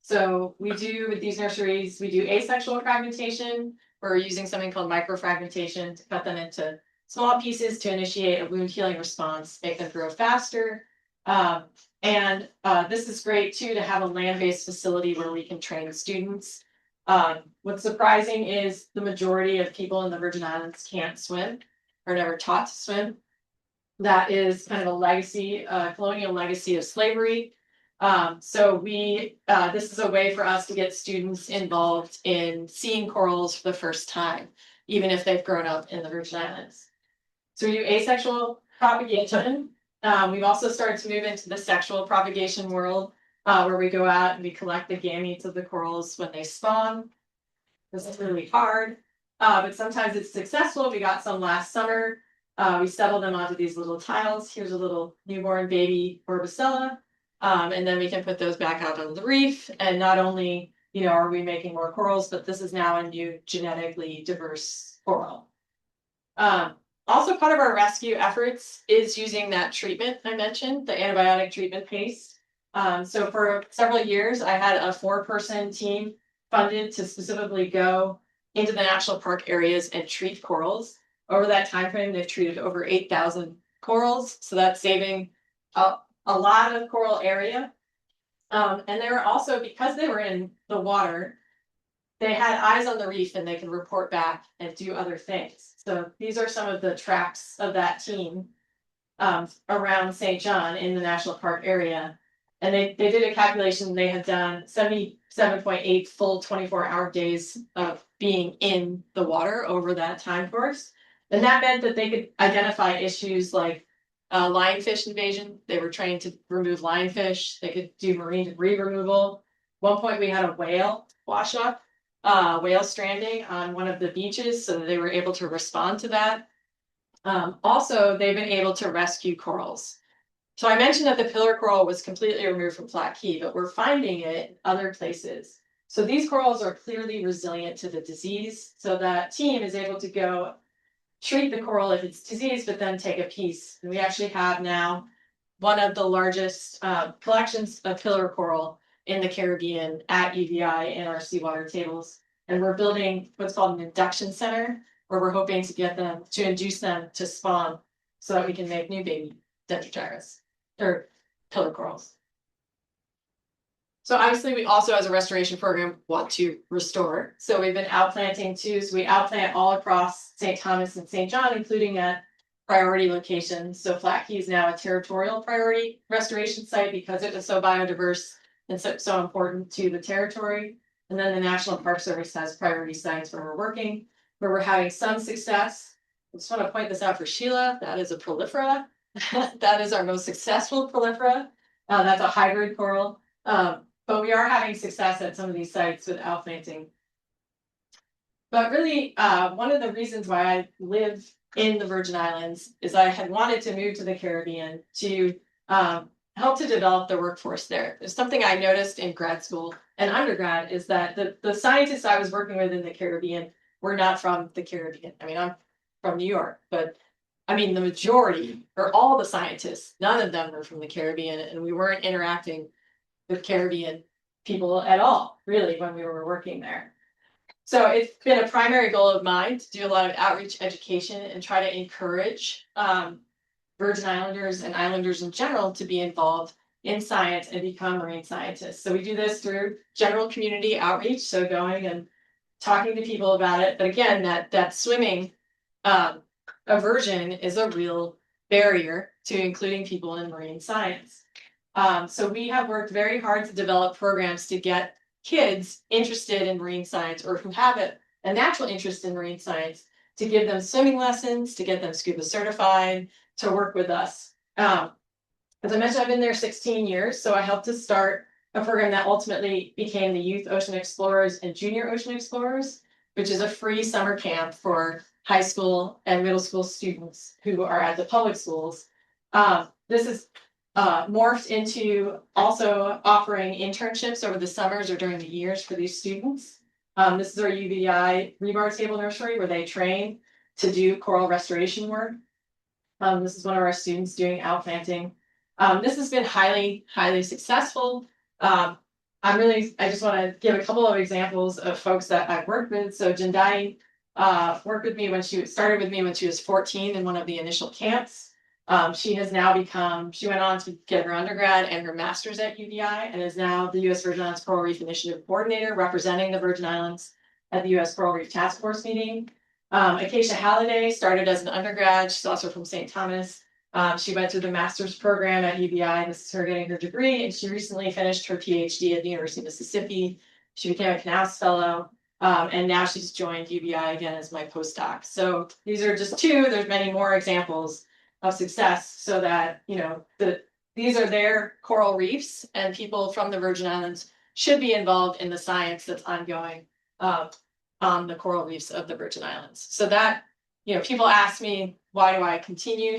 So we do, with these nurseries, we do asexual fragmentation. We're using something called microfragmentation to cut them into small pieces to initiate a wound healing response, make them grow faster. This is great too, to have a land-based facility where we can train students. What's surprising is the majority of people in the Virgin Islands can't swim or never taught to swim. That is kind of a legacy, colonial legacy of slavery. So this is a way for us to get students involved in seeing corals for the first time, even if they've grown up in the Virgin Islands. So we do asexual propagation. We've also started to move into the sexual propagation world, where we go out and we collect the gametes of the corals when they spawn. This is really hard, but sometimes it's successful. We got some last summer. We settle them onto these little tiles. Here's a little newborn baby Orbicella. And then we can put those back out on the reef. And not only, are we making more corals, but this is now a new genetically diverse coral. Also, part of our rescue efforts is using that treatment I mentioned, the antibiotic treatment paste. So for several years, I had a 4-person team funded to specifically go into the national park areas and treat corals. Over that time frame, they've treated over 8,000 corals. So that's saving a lot of coral area. And they were also, because they were in the water, they had eyes on the reef and they could report back and do other things. So these are some of the tracks of that team around St. John in the national park area. And they did a calculation. They had done 77.8 full 24-hour days of being in the water over that time course. And that meant that they could identify issues like lionfish invasion. They were trained to remove lionfish. They could do marine debris removal. One point we had a whale wash up, whale stranding on one of the beaches, so they were able to respond to that. Also, they've been able to rescue corals. So I mentioned that the pillar coral was completely removed from Flat Key, but we're finding it in other places. So these corals are clearly resilient to the disease. So that team is able to go treat the coral if it's diseased, but then take a piece. And we actually have now one of the largest collections of pillar coral in the Caribbean at UVI in our seawater tables. And we're building what's called an induction center, where we're hoping to get them to induce them to spawn so that we can make new baby dendrogyres or pillar corals. So obviously we also, as a restoration program, want to restore. So we've been outplanting too. So we outplant all across St. Thomas and St. John, including at priority locations. So Flat Key is now a territorial priority restoration site because it was so biodiverse and so important to the territory. And then the National Park Service has priority sites where we're working, where we're having some success. I just want to point this out for Sheila. That is a prolifera. That is our most successful prolifera. That's a hybrid coral. But we are having success at some of these sites with outplanting. But really, one of the reasons why I live in the Virgin Islands is I had wanted to move to the Caribbean to help to develop the workforce there. There's something I noticed in grad school and undergrad is that the scientists I was working with in the Caribbean were not from the Caribbean. I mean, I'm from New York, but I mean, the majority or all the scientists, none of them were from the Caribbean, and we weren't interacting with Caribbean people at all, really, when we were working there. So it's been a primary goal of mine to do a lot of outreach education and try to encourage Virgin Islanders and islanders in general to be involved in science and become marine scientists. So we do this through general community outreach, so going and talking to people about it. But again, that swimming aversion is a real barrier to including people in marine science. So we have worked very hard to develop programs to get kids interested in marine science or who have a natural interest in marine science, to give them swimming lessons, to get them scuba certified, to work with us. As I mentioned, I've been there 16 years, so I helped to start a program that ultimately became the Youth Ocean Explorers and Junior Ocean Explorers, which is a free summer camp for high school and middle school students who are at the public schools. This is morphed into also offering internships over the summers or during the years for these students. This is our UBI rebar table nursery where they train to do coral restoration work. This is one of our students doing outplanting. This has been highly, highly successful. I just want to give a couple of examples of folks that I've worked with. So Jindai worked with me started with me when she was 14 in one of the initial camps. She has now she went on to get her undergrad and her master's at UVI and is now the U.S. Virgin Islands Coral Reef Initiative Coordinator, representing the Virgin Islands at the U.S. Coral Reef Task Force meeting. Acacia Halliday started as an undergrad. She's also from St. Thomas. She went through the master's program at UVI. This is her getting her degree, and she recently finished her PhD at the University of Mississippi. She became a Canals Fellow, and now she's joined UVI again as my postdoc. So these are just two. There's many more examples of success, so that these are their coral reefs, and people from the Virgin Islands should be involved in the science that's ongoing on the coral reefs of the Virgin Islands. So that people ask me, why do I continue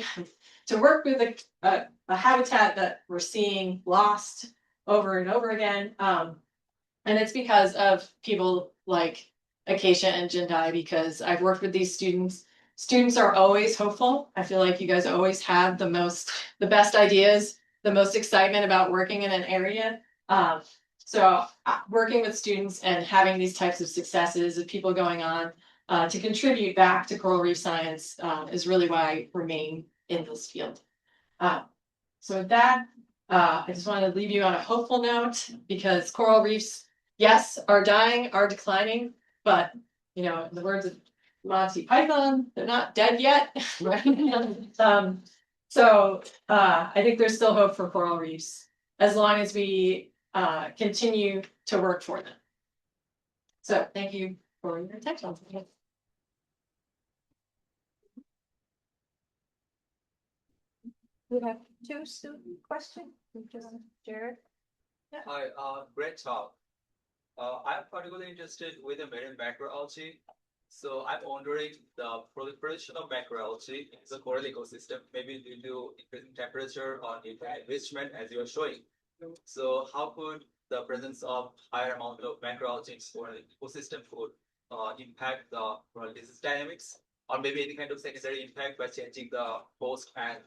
to work with a habitat that we're seeing lost over and over again? And it's because of people like Acacia and Jindai, because I've worked with these students. Students are always hopeful. I feel like you guys always have the best ideas, the most excitement about working in an area. So working with students and having these types of successes of people going on to contribute back to coral reef science is really why I remain in this field. So with that, I just want to leave you on a hopeful note, because coral reefs, yes, are dying, are declining, but in the words of Monty Python, they're not dead yet. So I think there's still hope for coral reefs as long as we continue to work for them. So thank you for your attention. We have two student questions. Jared. Yeah. Hi, great talk. I'm particularly interested with the marine macroalgae. So I'm wondering the proliferation of macroalgae in the coral ecosystem, maybe due to increasing temperature or nutrient enrichment, as you are showing. So how could the presence of higher amount of macroalgae in coral ecosystem could impact the coral disease dynamics, or maybe any kind of secondary impact by changing the host and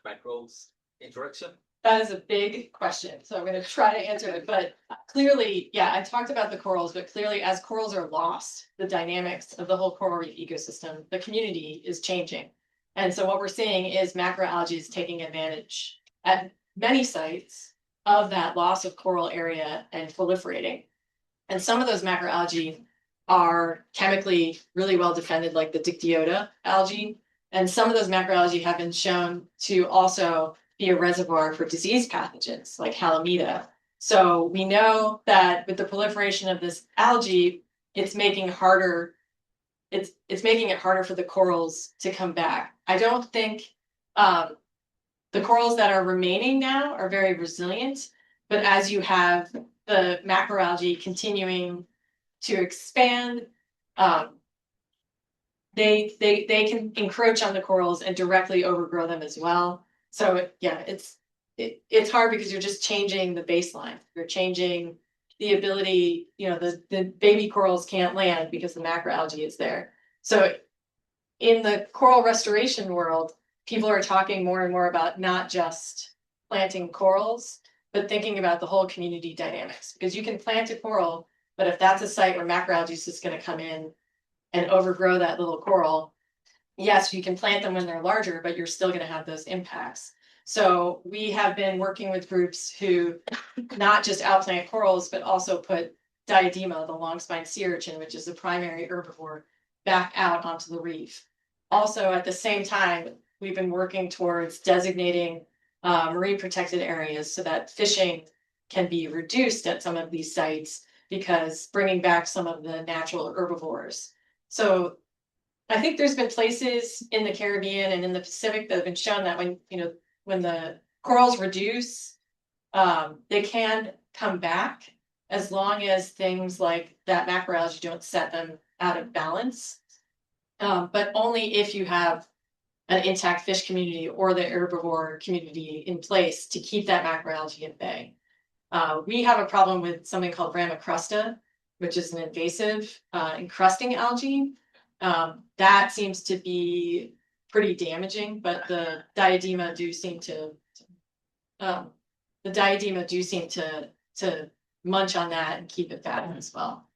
microbes interaction? That is a big question, so I'm going to try to answer it. But clearly, yeah, I talked about the corals, but clearly as corals are lost, the dynamics of the whole coral reef ecosystem, the community is changing. And so what we're seeing is macroalgae is taking advantage at many sites of that loss of coral area and proliferating. And some of those macroalgae are chemically really well defended, like the Dictyota algae. And some of those macroalgae have been shown to also be a reservoir for disease pathogens like Halimeda. So we know that with the proliferation of this algae, it's making it harder for the corals to come back. I don't think the corals that are remaining now are very resilient, but as you have the macroalgae continuing to expand, they can encroach on the corals and directly overgrow them as well. So yeah, it's hard because you're just changing the baseline. You're changing the ability, the baby corals can't land because the macroalgae is there. So in the coral restoration world, people are talking more and more about not just planting corals, but thinking about the whole community dynamics. Because you can plant a coral, but if that's a site where macroalgae is just going to come in and overgrow that little coral, yes, you can plant them when they're larger, but you're still going to have those impacts. So we have been working with groups who not just outplant corals, but also put diadema, the long spine sea urchin, which is the primary herbivore, back out onto the reef. Also, at the same time, we've been working towards designating marine protected areas so that fishing can be reduced at some of these sites, because bringing back some of the natural herbivores. So I think there's been places in the Caribbean and in the Pacific that have been shown that when the corals reduce, they can come back as long as things like that macroalgae don't set them out of balance. But only if you have an intact fish community or the herbivore community in place to keep that macroalgae at bay. We have a problem with something called Ramicrusta, which is an invasive encrusting algae. That seems to be pretty damaging, but the diadema do seem to munch on that and keep it fat as well.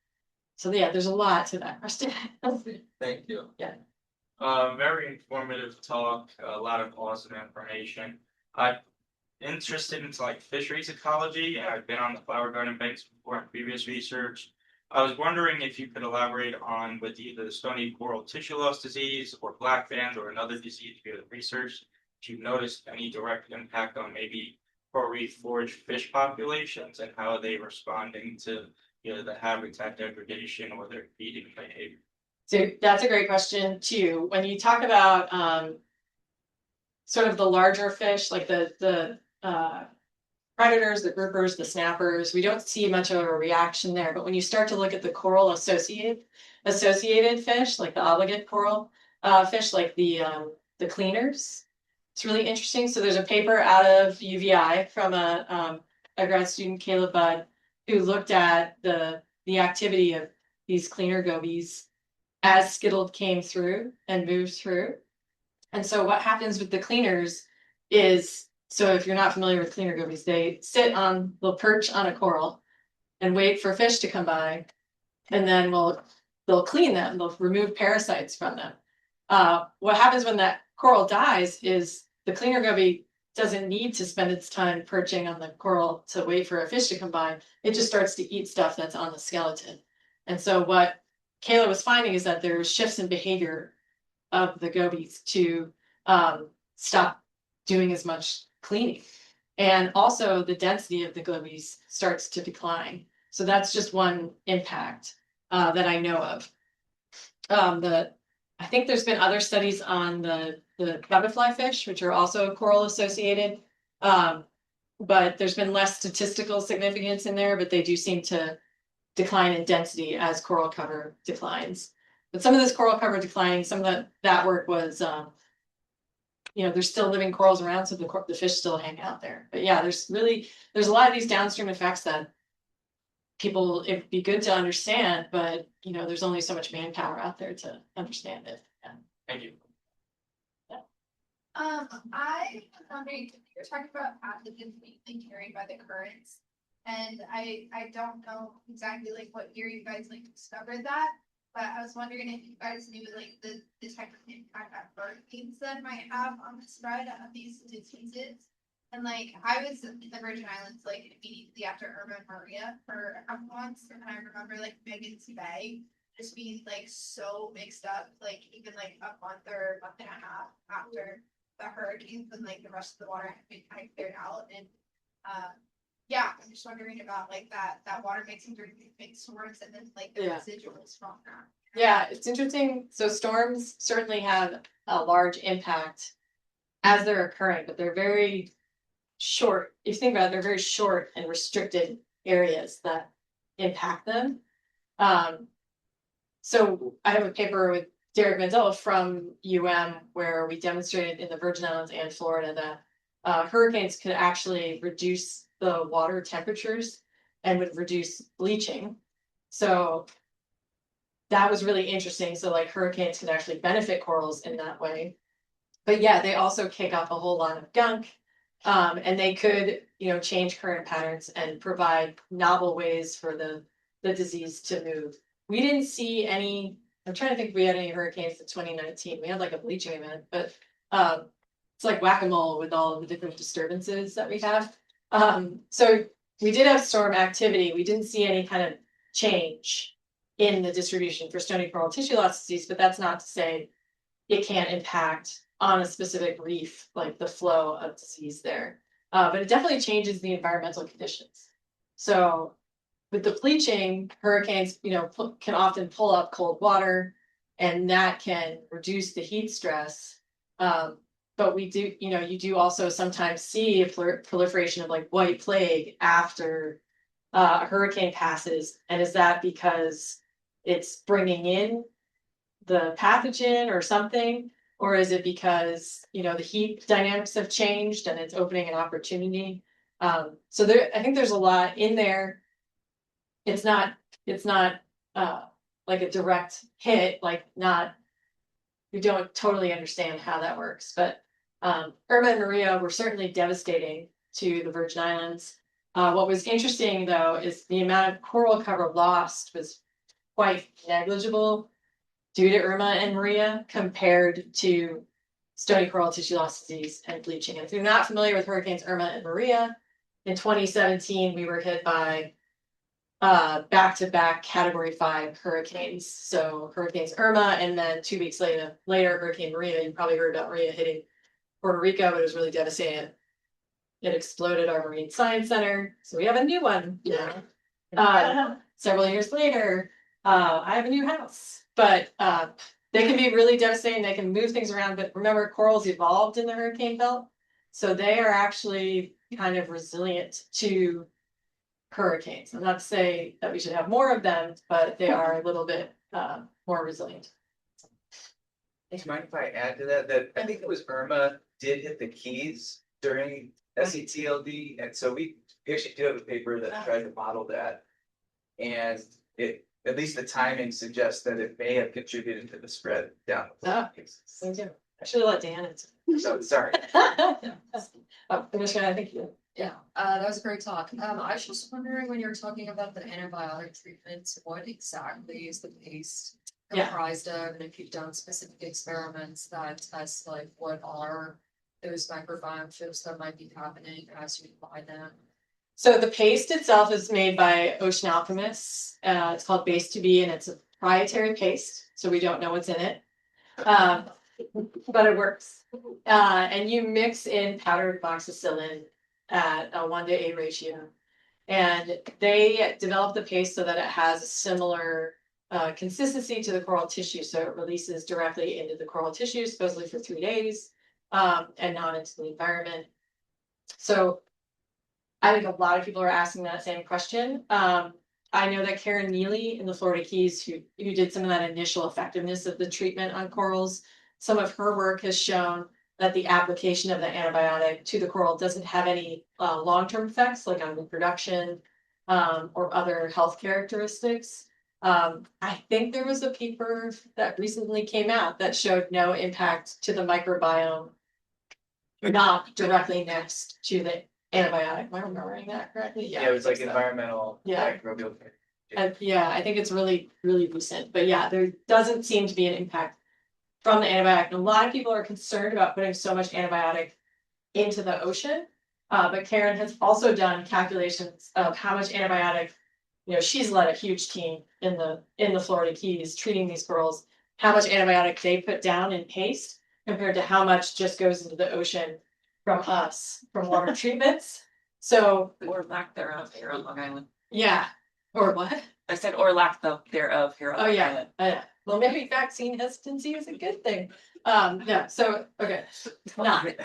So yeah, there's a lot to that question. Thank you. Yeah. Very informative talk, a lot of awesome information. I'm interested in like fisheries ecology, and I've been on the flower garden banks before in previous research. I was wondering if you could elaborate on with either the Stony coral tissue loss disease or black band or another disease you have researched, if you've noticed any direct impact on maybe coral reef forage fish populations and how are they responding to the habitat degradation or their feeding behavior. So that's a great question too. When you talk about sort of the larger fish, like the predators, the groupers, the snappers, we don't see much of a reaction there. But when you start to look at the coral associated fish, like the obligate coral fish, like the cleaners, it's really interesting. So there's a paper out of UVI from a grad student, Caleb Budd, who looked at the activity of these cleaner gobies as skittled came through and moved through. And so what happens with the cleaners is, so if you're not familiar with cleaner gobies, they'll perch on a coral and wait for fish to come by, and then they'll clean them, they'll remove parasites from them. What happens when that coral dies is the cleaner goby doesn't need to spend its time perching on the coral to wait for a fish to come by. It just starts to eat stuff that's on the skeleton. And so what Kayla was finding is that there's shifts in behavior of the gobies to stop doing as much cleaning. And also the density of the gobies starts to decline. So that's just one impact that I know of. I think there's been other studies on the butterfly fish, which are also coral associated. But there's been less statistical significance in there, but they do seem to decline in density as coral cover declines. But some of this coral cover declining, some of that work was, there's still living corals around, so the fish still hang out there. But yeah, there's a lot of these downstream effects that it'd be good to understand, but there's only so much manpower out there to understand it. Yeah. Thank you. Yeah. I was wondering, you're talking about pathogens being carried by the currents, and I don't know exactly like what year you guys discovered that, but I was wondering if you guys knew the type of impact that hurricanes then might have on the spread of these diseases. And I was in the Virgin Islands immediately after Irma and Maria for a couple months, and I remember Megan's Bay just being so mixed up, even a month or a month and a half after the hurricanes, and the rest of the water had been kind of cleared out. And yeah, I'm just wondering about that water mixing during the big storms, and then the residuals from that. Yeah, it's interesting. So storms certainly have a large impact as they're occurring, but they're very short. If you think about it, they're very short and restricted areas that impact them. So I have a paper with Derek Mandel from where we demonstrated in the Virgin Islands and Florida that hurricanes could actually reduce the water temperatures and would reduce bleaching. So that was really interesting. So hurricanes could actually benefit corals in that way. But yeah, they also kick off a whole lot of gunk. And they could, change current patterns and provide novel ways for the disease to move. We didn't see I'm trying to think if we had any hurricanes in 2019. We had a bleaching event, but like whack-a-mole with all of the different disturbances that we have. So we did have storm activity. We didn't see any kind of change in the distribution for stony coral tissue loss disease, but that's not to say it can't impact on a specific reef, like the flow of disease there. But it definitely changes the environmental conditions. So with the bleaching, hurricanes, can often pull up cold water, and that can reduce the heat stress. But we do, you do also sometimes see a proliferation of like white plague after a hurricane passes. And is that because it's bringing in the pathogen or something? Or is it because, the heat dynamics have changed and it's opening an opportunity? So I think there's a lot in there. It's not like a direct hit, we don't totally understand how that works, but Irma and Maria were certainly devastating to the Virgin Islands. What was interesting though is the amount of coral cover lost was quite negligible due to Irma and Maria compared to stony coral tissue loss disease and bleaching. And if you're not familiar with hurricanes Irma and Maria, in 2017 we were hit by back-to-back Category 5 hurricanes. So hurricanes Irma, and then 2 weeks later, Hurricane Maria. You probably heard about Maria hitting Puerto Rico, but it was really devastating. It exploded our Marine Science Center. So we have a new one now. Several years later, I have a new house. But they can be really devastating. They can move things around. But remember, corals evolved in the hurricane belt. So they are actually kind of resilient to hurricanes. I'm not to say that we should have more of them, but they are a little bit more resilient. Do you mind if I add to that? That I think it was Irma did hit the Keys during SETLD, and so we actually do have a paper that tried to model that, and at least the timing suggests that it may have contributed to the spread down. Thank you. I should have let Dan answer. So sorry. Commissioner, I think you. Yeah, that was a great talk. I was just wondering when you were talking about the antibiotic treatments, what exactly is the paste comprised of? And if you've done specific experiments that test like what are those microbiome shifts that might be happening as you apply them? So the paste itself is made by Ocean Alchemists. It's called Base 2B, and it's a proprietary paste, so we don't know what's in it. But it works. And you mix in powdered amoxicillin at a 1:8 ratio. And they develop the paste so that it has a similar consistency to the coral tissue. So it releases directly into the coral tissue, supposedly for 3 days, and not into the environment. So I think a lot of people are asking that same question. I know that Karen Neely in the Florida Keys, who did some of that initial effectiveness of the treatment on corals, some of her work has shown that the application of the antibiotic to the coral doesn't have any long-term effects, like on reproduction or other health characteristics. I think there was a paper that recently came out that showed no impact to the microbiome, not directly next to the antibiotic. Am I remembering that correctly? Yeah, it was like environmental microbial. Yeah, I think it's really, really recent. But yeah, there doesn't seem to be an impact from the antibiotic. And a lot of people are concerned about putting so much antibiotic into the ocean. But Karen has also done calculations of how much antibiotic, she's led a huge team in the Florida Keys treating these corals, how much antibiotic they put down in paste compared to how much just goes into the ocean from us, from water treatments. So, or lack thereof here on Long Island. Yeah. Or what? I said, or lack thereof here on Long Island. Well, maybe vaccine hesitancy is a good thing. Yeah. So, okay. Not.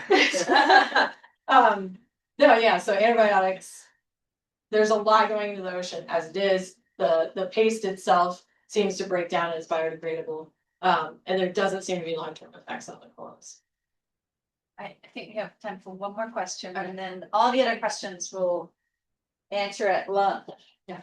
No, yeah. So antibiotics, there's a lot going into the ocean as it is. The paste itself seems to break down and is biodegradable. And there doesn't seem to be long-term effects on the corals. I think we have time for one more question, and then all the other questions will answer at lunch. Yeah.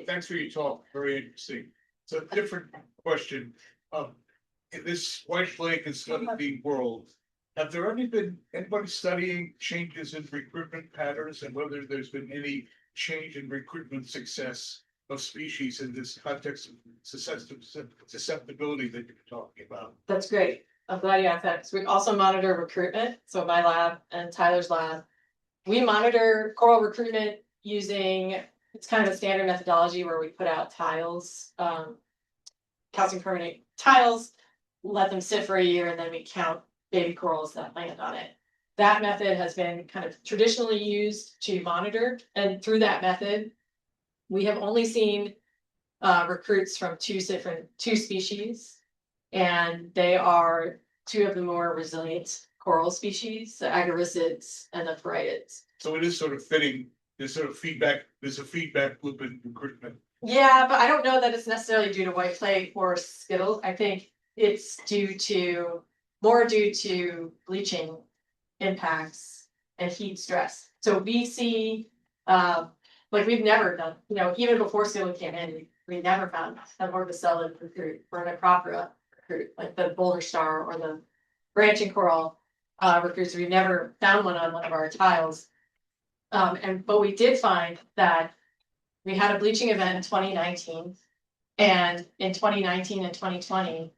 Thanks for your talk, very interesting. So different question. In this white plague and studying world, have there ever been anybody studying changes in recruitment patterns and whether there's been any change in recruitment success of species in this context of susceptibility that you're talking about? That's great. I'm glad you asked that, 'cause we also monitor recruitment, so my lab and Tyler's lab. We monitor coral recruitment using, it's kind of a standard methodology where we put out tiles, calcium carbonate tiles, let them sit for a year, and then we count baby corals that land on it. That method has been kind of traditionally used to monitor, and through that method, we have only seen recruits from two species, and they are two of the more resilient coral species, the agaricids and the parietes. So it is sort of fitting, there's a feedback loop in recruitment. Yeah, but I don't know that it's necessarily due to white plague or skittles. I think it's more due to bleaching impacts and heat stress. So we see, like we've never done, even before skittle came in, we never found an orbicellid recruit or an acropora recruit, like the boulder star or the branching coral recruits. We've never found one on one of our tiles. But we did find that we had a bleaching event in 2019, and in 2019 and 2020,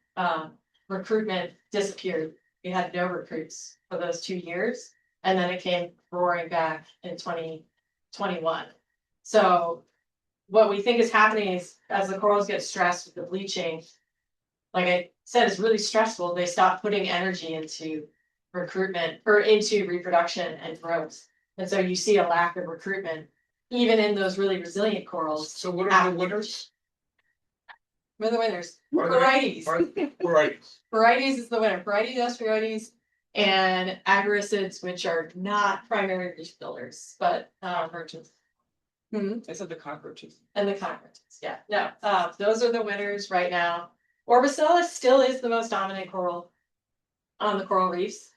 recruitment disappeared. We had no recruits for those 2 years, and then it came roaring back in 2021. So what we think is happening is as the corals get stressed with the bleaching, like I said, it's really stressful. They stop putting energy into recruitment or into reproduction and growth. And so you see a lack of recruitment, even in those really resilient corals. So what are the winners? What are the winners? Are they- Varieties. Varieties. Varieties is the winner. Varieties, varieties, and agaricids, which are not primary reef builders, but merchants. I said the cockroaches. And the cockroaches, yeah. No, those are the winners right now. Orbicella still is the most dominant coral on the coral reefs.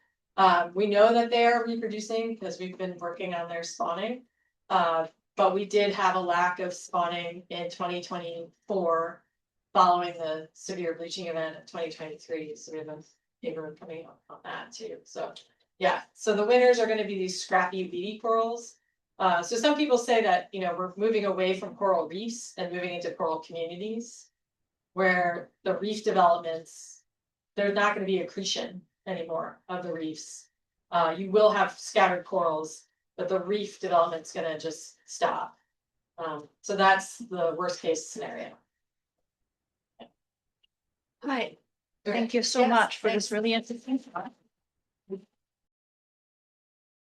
We know that they are reproducing because we've been working on their spawning. But we did have a lack of spawning in 2024 following the severe bleaching event in 2023. So we have a paper coming up on that too. So yeah, so the winners are going to be these scrappy weedy corals. So some people say that, we're moving away from coral reefs and moving into coral communities, where the reef developments, there's not going to be accretion anymore of the reefs. You will have scattered corals, but the reef development's going to just stop. So that's the worst case scenario. Hi, Okay. thank you so Yes, much for thanks. this really interesting talk.